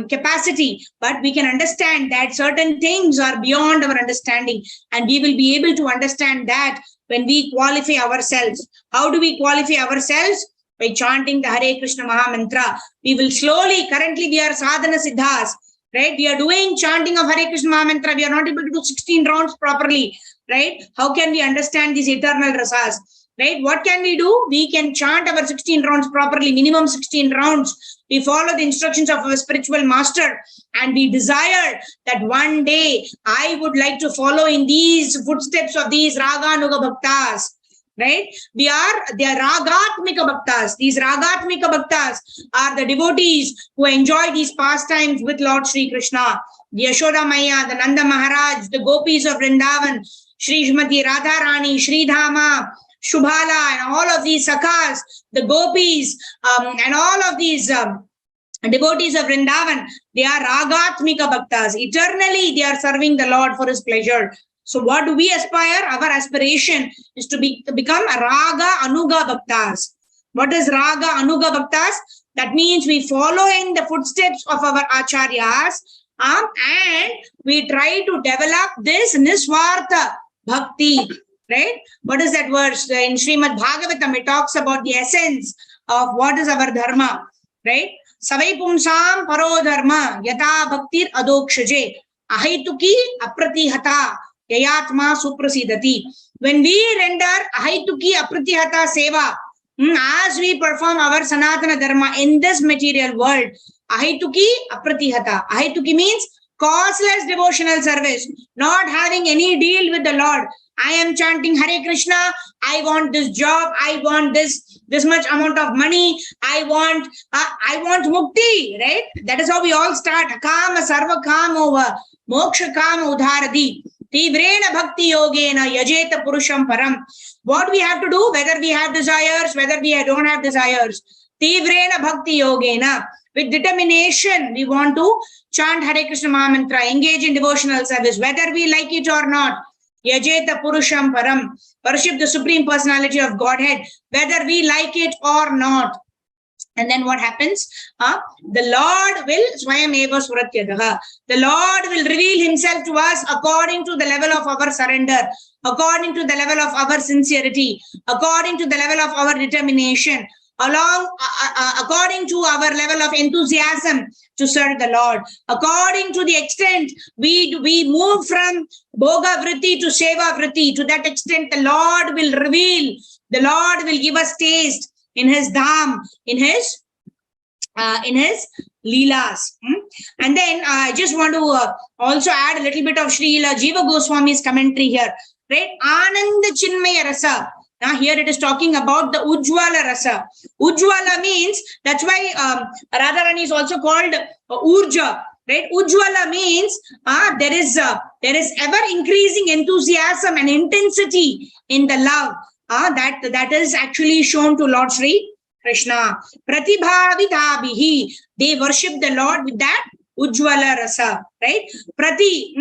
capacity, but we can understand that certain things are beyond our understanding, and we will be able to understand that when we qualify ourselves. How do we qualify ourselves? By chanting the Hare Krishna Maha Mantra. We will slowly, currently we are sadhana siddhas, right? We are doing chanting of Hare Krishna Maha Mantra. We are not able to do 16 rounds properly, right? How can we understand these eternal rasas, right? What can we do? We can chant our 16 rounds properly, minimum 16 rounds. We follow the instructions of our spiritual master, and we desire that one day I would like to follow in these footsteps of these Raganuga Bhaktas. Right? They are Ragatmika Bhaktas. These Ragatmika Bhaktas are the devotees who enjoy these pastimes with Lord Sri Krishna. The Yashoda Maya, the Nanda Maharaj, the Gopis of Vrindavan, Sri Srimati Radharani, Sri Dhama, Shubhala, and all of these Sakhas, the Gopis, and all of these devotees of Vrindavan, they are Ragatmika Bhaktas. Eternally, they are serving the Lord for his pleasure. So what do we aspire? Our aspiration is to become Raga Anuga Bhaktas. What is Raga Anuga Bhaktas? That means we follow in the footsteps of our Acharyas, and we try to develop this Niswartha Bhakti. Right? What is that verse? In Srimad Bhagavatam, it talks about the essence of what is our dharma. Right? Savai pumsam paro dharma yata bhaktir adokshaje ahaituki apratihata yayatma suprasidati. When we render ahaituki apratihata seva, as we perform our sanatana dharma in this material world, ahaituki apratihata. Ahaituki means causeless devotional service, not having any deal with the Lord. I am chanting Hare Krishna. I want this job. I want this much amount of money. I want mukti, right? That is how we all start. Kama sarva kamova moksha kama udharadi tivrena bhakti yogena yajeta purusham param. What we have to do, whether we have desires, whether we don't have desires, tivrena bhakti yogena, with determination, we want to chant Hare Krishna Maha Mantra, engage in devotional service, whether we like it or not. Yajeta Purusham Param, worship the Supreme Personality of Godhead, whether we like it or not. And then what happens? The Lord will Swayam Eva Suratyadaha. The Lord will reveal himself to us according to the level of our surrender, according to the level of our sincerity, according to the level of our determination, according to our level of enthusiasm to serve the Lord, according to the extent we move from Bhoga Vritti to Seva Vritti. To that extent, the Lord will reveal, the Lord will give us taste in his dham, in his leelas. And then I just want to also add a little bit of Srila Jiva Goswami's commentary here. Right? Ananda Chinmaya Rasa. Now here it is talking about the Ujjwala Rasa. Ujjwala means, that's why Radharani is also called Urja. Right? Ujjwala means there is ever increasing enthusiasm and intensity in the love that is actually shown to Lord Sri Krishna. Pratibhavitabihi, they worship the Lord with that Ujjwala Rasa. Right? Prati,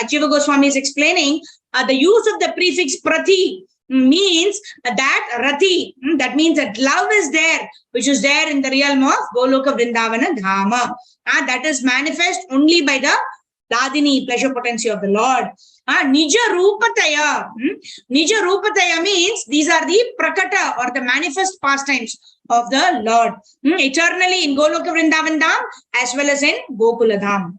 Jiva Goswami is explaining the use of the prefix Prati means that Rati, that means that love is there, which is there in the realm of Goloka Vrindavana Dhama. That is manifest only by the Ladini, pleasure potency of the Lord. Nija Rupataya. Nija Rupataya means these are the Prakata or the manifest pastimes of the Lord. Eternally in Goloka Vrindavan Dham as well as in Gokula Dham.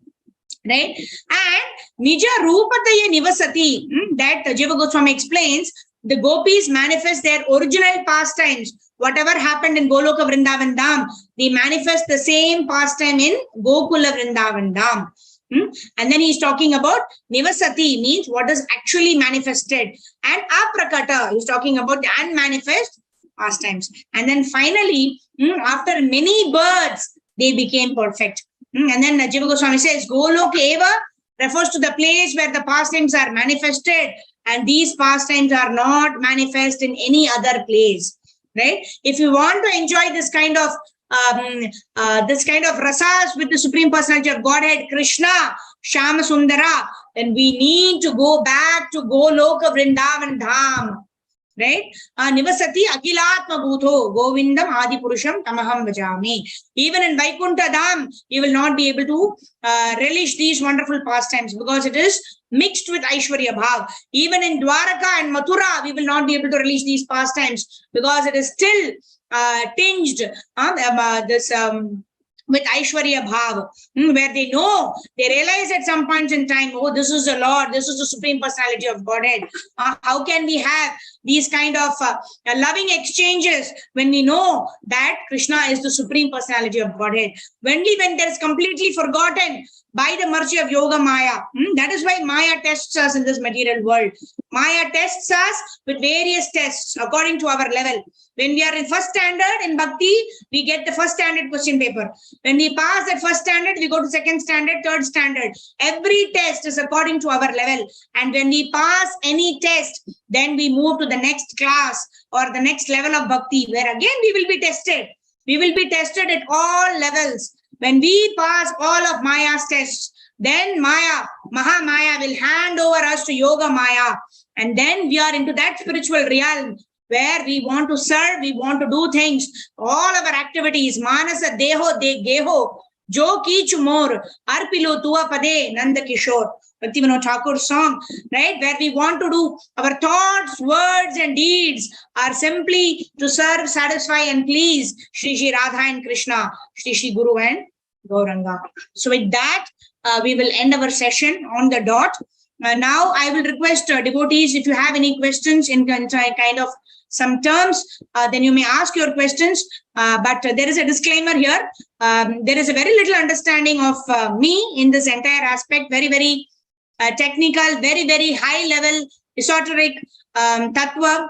Right? And Nija Rupataya Nivasati, that Jiva Goswami explains, the gopis manifest their original pastimes Whatever happened in Goloka Vrindavan Dham, they manifest the same pastime in Gokula Vrindavan Dham. And then he's talking about Nivasati, means what is actually manifested, and Aprakata, he's talking about the unmanifest pastimes. And then finally, after many births, they became perfect. And then Jiva Goswami says, Goloka Eva refers to the place where the pastimes are manifested, and these pastimes are not manifest in any other place. Right? If you want to enjoy this kind of rasas with the Supreme Personality of Godhead, Krishna, Shama Sundara, then we need to go back to Goloka Vrindavan Dham. Right? Nivasati Akilatma Bhutho Govindam Adi Purusham Tamaham Vajami. Even in Vaikuntha Dham, you will not be able to relish these wonderful pastimes because it is mixed with Aishwarya Bhav. Even in Dwaraka and Mathura, we will not be able to relish these pastimes because it is still tinged with Aishwarya Bhav, where they know, they realize at some points in time, oh, this is the Lord, this is the Supreme Personality of Godhead. How can we have these kind of loving exchanges when we know that Krishna is the Supreme Personality of Godhead? Only when there is completely forgotten by the mercy of Yoga Maya. That is why Maya tests us in this material world. Maya tests us with various tests according to our level. When we are in first standard in Bhakti, we get the first standard question paper. When we pass that first standard, we go to second standard, third standard. Every test is according to our level. And when we pass any test, then we move to the next class or the next level of Bhakti, where again we will be tested. We will be tested at all levels. When we pass all of Maya's tests, then Maya, Mahamaya will hand over us to Yoga Maya. And then we are into that spiritual realm where we want to serve, we want to do things. All our activities, Manasa Deho De Geho, Jo Kichu Mor, Arpilo Tua Pade, Nanda Kishore. Bhaktivinoda Thakur's song, right? Where we want to do our thoughts, words, and deeds are simply to serve, satisfy, and please Shri Shri Radha and Krishna, Shri Shri Guru and Gauranga. So with that, we will end our session on the dot. Now I will request devotees, if you have any questions in kind of some terms, then you may ask your questions. But there is a disclaimer here. There is a very little understanding of me in this entire aspect. Very, very technical, very, very high level, esoteric tattva.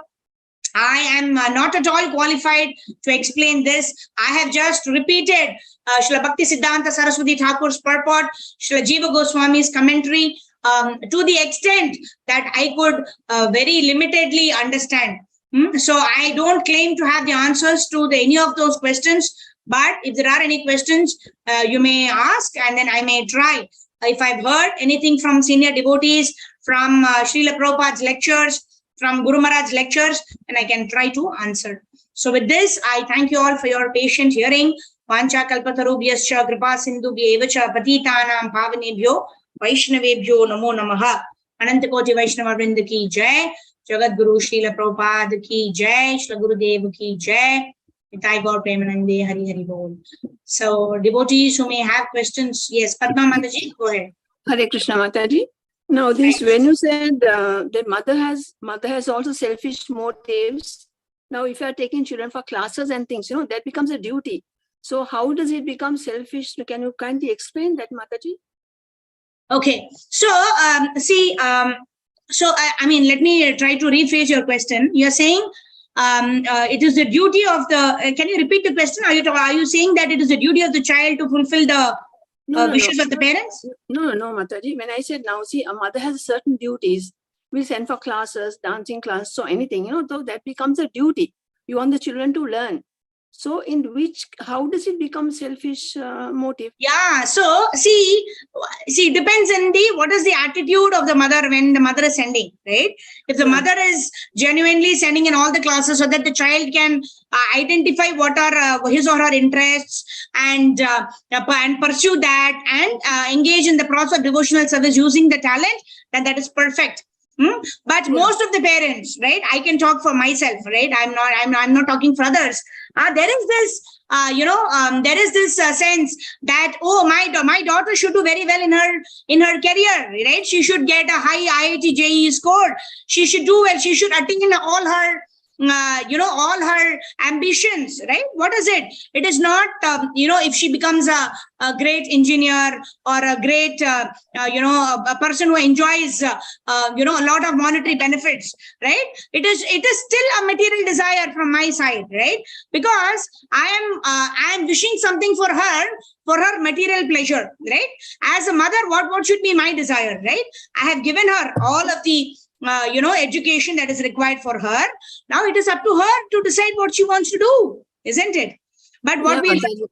I am not at all qualified to explain this. I have just repeated Srila Bhakti Siddhanta Saraswati Thakur's purport, Srila Jiva Goswami's commentary, to the extent that I could very limitedly understand. So I don't claim to have the answers to any of those questions, but if there are any questions, you may ask and then I may try. If I've heard anything from senior devotees, from Srila Prabhupada's lectures, from Guru Maharaj's lectures, and I can try to answer. So with this, I thank you all for your patient hearing. Vancha kalpatarubhyascha kripa sindhubhya evacha patitanam pavanebhyo vaishnavebhyo namo namaha. Anantakoti Vaishnava Vrinda ki jai. Jagat Guru Srila Prabhupada ki jai. Srila Gurudev ki jai. Nitai Gaur Premanande Hari Hari Bol. So devotees who may have questions, yes, Padma Mataji, go ahead. Hare Krishna Mataji. Now this, when you said that mother has also selfish motives. Now if you are taking children for classes and things, that becomes a duty. So how does it become selfish? Can you kindly explain that, Mataji? Okay, so I mean, let me try to rephrase your question. You're saying it is the duty of the. Can you repeat the question? Are you saying that it is the duty of the child to fulfill the wishes of the parents? No, Mataji. When I said now, see, a mother has certain duties. We send for classes, dancing class, so anything, though that becomes a duty. You want the children to learn. So how does it become selfish motive? Yeah, so see, depends on what is the attitude of the mother when the mother is sending, right? If the mother is genuinely sending in all the classes so that the child can identify what are his or her interests and pursue that and engage in the process of devotional service using the talent, then that is perfect. But most of the parents, right? I can talk for myself, right? I'm not talking for others. There is this, there is this sense that, oh, my daughter should do very well in her career, right? She should get a high IIT JEE score. She should do well. She should attain all her all her ambitions, right? What is it? It is not, if she becomes a great engineer or a great, a person who enjoys, a lot of monetary benefits, right? It is still a material desire from my side, right? Because I am wishing something for her material pleasure, right? As a mother, what should be my desire, right? I have given her all of the education that is required for her. Now it is up to her to decide what she wants to do, isn't it? But what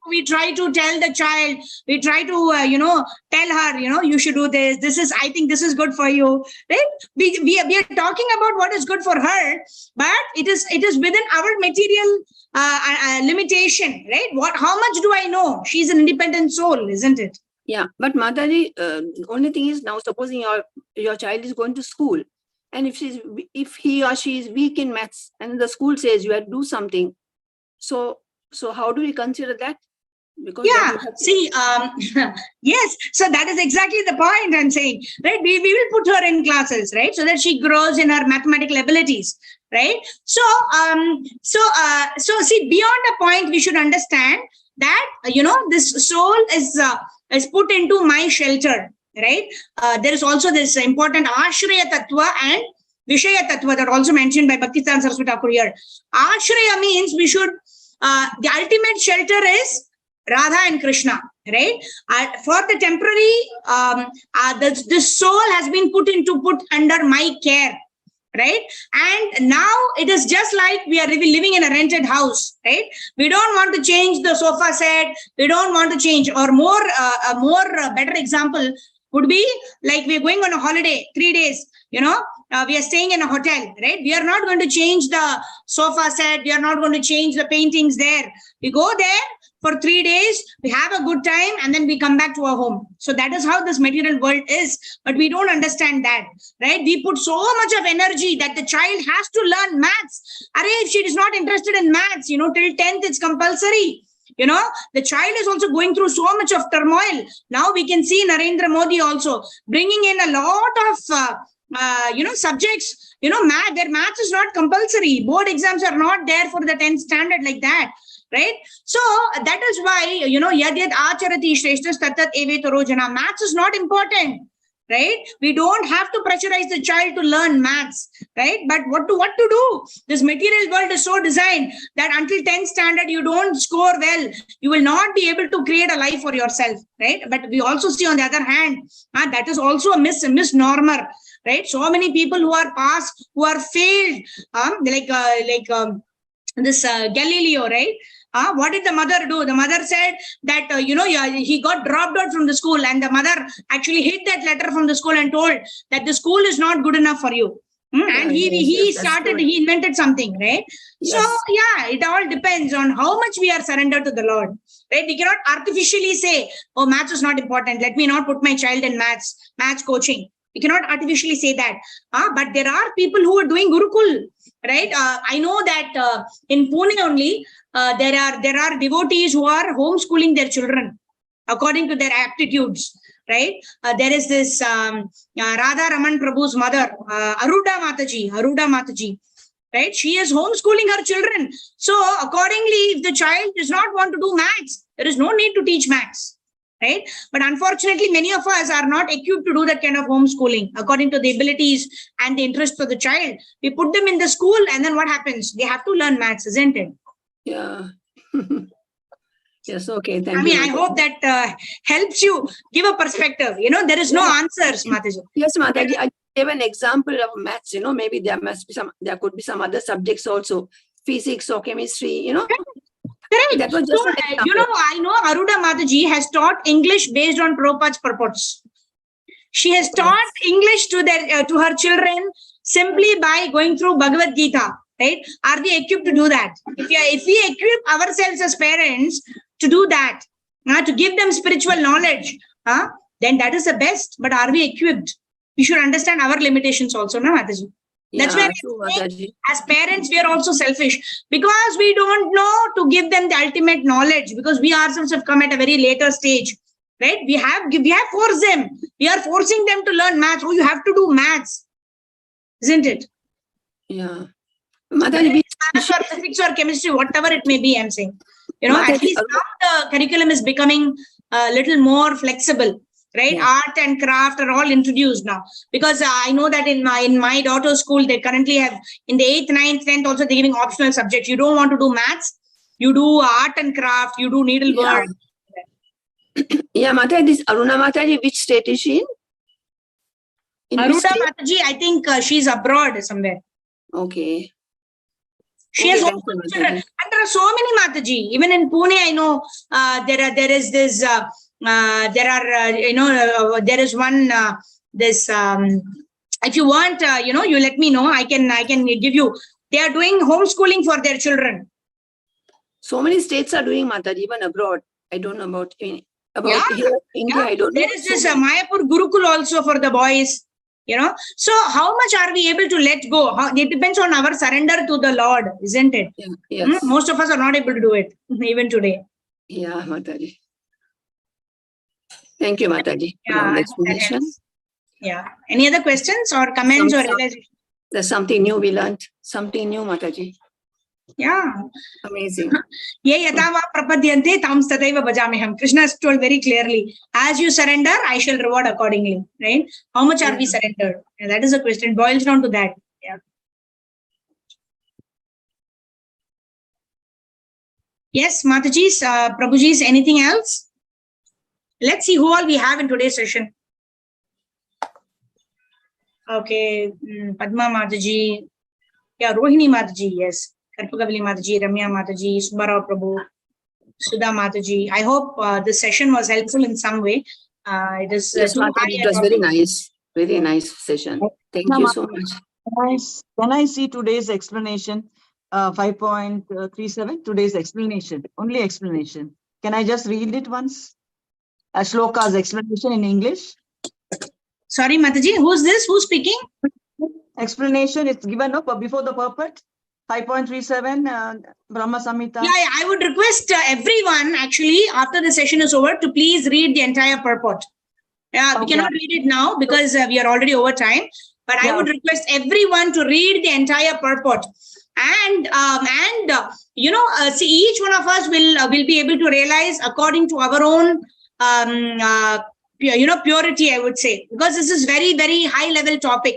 we try to tell the child, we try to tell her, you should do this. I think this is good for you, right? We are talking about what is good for her, but it is within our material limitation, right? How much do I know? She's an independent soul, isn't it? Yeah, but Mataji, the only thing is, now supposing your child is going to school, and if he or she is weak in maths, and the school says you have to do something, so how do we consider that? Because yes, so that is exactly the point I'm saying, right? We will put her in classes, right, so that she grows in her mathematical abilities, right? So see, beyond a point, we should understand that this soul is put into my shelter, right? There is also this important Ashraya Tattva and Vishaya Tattva that are also mentioned by Bhaktisiddhanta Saraswati Thakur here. Ashraya means we should, the ultimate shelter is Radha and Krishna, right? For the temporary, this soul has been put under my care, right? And now it is just like we are living in a rented house, right? We don't want to change the sofa set. We don't want to change, or a more better example would be like we're going on a holiday, 3 days, we are staying in a hotel, right? We are not going to change the sofa set. We are not going to change the paintings there. We go there for 3 days, we have a good time, and then we come back to our home. So that is how this material world is. But we don't understand that, right? We put so much of energy that the child has to learn maths. If she is not interested in maths, till 10th, it's compulsory. The child is also going through so much of turmoil. Now we can see Narendra Modi also bringing in a lot of, subjects, math. Their maths is not compulsory. Board exams are not there for the 10th standard like that. Right? So that is why, yad yad acharati shreshtas tatat evetaro jana. Maths is not important, right? We don't have to pressurize the child to learn maths, right? But what to do? This material world is so designed that until 10th standard, you don't score well, you will not be able to create a life for yourself, right? But we also see, on the other hand, that is also a misnomer, right? So many people who are passed, who are failed, this Galileo, right? What did the mother do? The mother said that, he got dropped out from the school, and the mother actually hid that letter from the school and told that the school is not good enough for you. And he invented something, right? Yes. So, it all depends on how much we are surrendered to the Lord, right? We cannot artificially say, oh, maths is not important. Let me not put my child in maths coaching. We cannot artificially say that. But there are people who are doing Gurukul, right? I know that in Pune only, there are devotees who are homeschooling their children according to their aptitudes, right? There is this Radha Raman Prabhu's mother, Aruda Mataji, right? She is homeschooling her children. So accordingly, if the child does not want to do maths, there is no need to teach maths. Right? But unfortunately, many of us are not equipped to do that kind of homeschooling according to the abilities and the interests of the child. We put them in the school, and then what happens? They have to learn maths, isn't it? Yeah. Yes, okay. Thank you. I hope that helps you give a perspective. There is no answers, Mataji. Yes, Mataji. I gave an example of maths. Maybe there could be some other subjects also, physics or chemistry, Correct. That was just I know Aruda Mataji has taught English based on Prabhupada's purports. She has taught English to her children simply by going through Bhagavad Gita, right? Are we equipped to do that? If we equip ourselves as parents to do that, to give them spiritual knowledge, then that is the best. But are we equipped? We should understand our limitations also, no, Mataji? That's where as parents, we are also selfish because we don't know to give them the ultimate knowledge, because we ourselves have come at a very later stage, right? We have forced them. We are forcing them to learn maths. Oh, you have to do maths, isn't it? Yeah. Mataji, maths or physics or chemistry, whatever it may be, I'm saying. You know, at Mataji, least now the curriculum is becoming a little more flexible, right? Yeah. Art and craft are all introduced now. Because I know that in my daughter's school, they currently have, in the 8th, 9th, 10th also, they're giving optional subjects. You don't want to do maths, you do art and craft, you do needlework. Yeah, Mataji, this Aruna Mataji, which state is she in? In which Aruna state? Mataji, I think she's abroad somewhere. Okay. She Okay, has thank all you, the children. Mataji. And there are so many Mataji. Even in Pune, I know there is this. There is one. If you want, you let me know. I can give you. They are doing homeschooling for their children. So many states are doing Mataji, even abroad. I don't know about here, India. Yeah. I don't know. There is this Mayapur Gurukul also for the boys. You know, so how much are we able to let go? It depends on our surrender to the Lord, isn't it? Yeah, yes. Most of us are not able to do it, even today. Yeah, Mataji. Thank you, Mataji, for Yeah, all I the hope that explanation. helps. Yeah. Any other questions or comments or realizations? There's something new we learned. Something new, Mataji. Yeah. Amazing. Ye yatava prapadyante tam tadaiva bhajamiham. Krishna has told very clearly, as you surrender, I shall reward accordingly. Right? How much are we surrendered? Yeah, that is a question. It boils down to that. Yeah. Yes, Mataji's, Prabhuji's, anything else? Let's see who all we have in today's session. Okay, Padma Mataji. Yeah, Rohini Mataji, yes. Karpagavali Mataji, Ramya Mataji, Subbarao Prabhu, Sudha Mataji. I hope this session was helpful in some way. It is Yes, too Mataji, high it was very nice. Very nice session. Thank you so much. Can I see today's explanation? 5.37, today's explanation, only explanation. Can I just read it once? Shloka's explanation in English. Sorry, Mataji, who's this? Who's speaking? Explanation, it's given up before the purport. 5.37, Brahma Samhita. Yeah, I would request everyone, actually, after the session is over, to please read the entire purport. Yeah, we Okay. cannot read it now because we are already over time. But I would request everyone to read the entire purport. And see, each one of us will be able to realize according to our own purity, I would say, because this is very, very high level topic.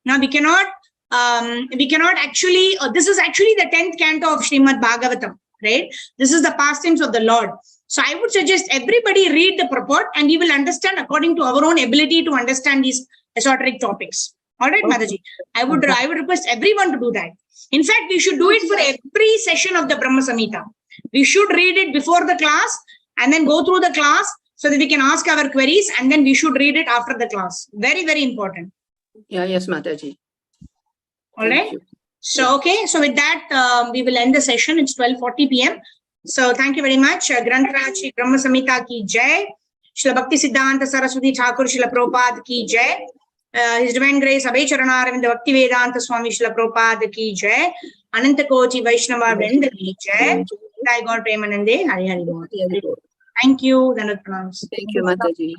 Now we cannot actually, this is actually the 10th canto of Srimad Bhagavatam, right? This is the pastimes of the Lord. So I would suggest everybody read the purport and we will understand according to our own ability to understand these esoteric topics. All right, Mataji. I would request everyone to do that. In fact, we should do it for every session of the Brahma Samhita. We should read it before the class and then go through the class so that we can ask our queries, and then we should read it after the class. Very, very important. Yeah, yes, Mataji. All right. So, okay. So with that, we will end the session. It's 12:40 p.m. So thank you very much. Granth Shri Brahma Samhita ki jai. Shri Bhakti Siddhanta Saraswati Thakur Shri Prabhupada ki jai. His Divine Grace Abhay Charanarinda Bhakti Vedanta Swami Shri Prabhupada ki jai. Ananta Koti Vaishnava Vrinda ki jai. Jai God Premanande Hari Hari Bol. Thank you. Thank you, Mataji.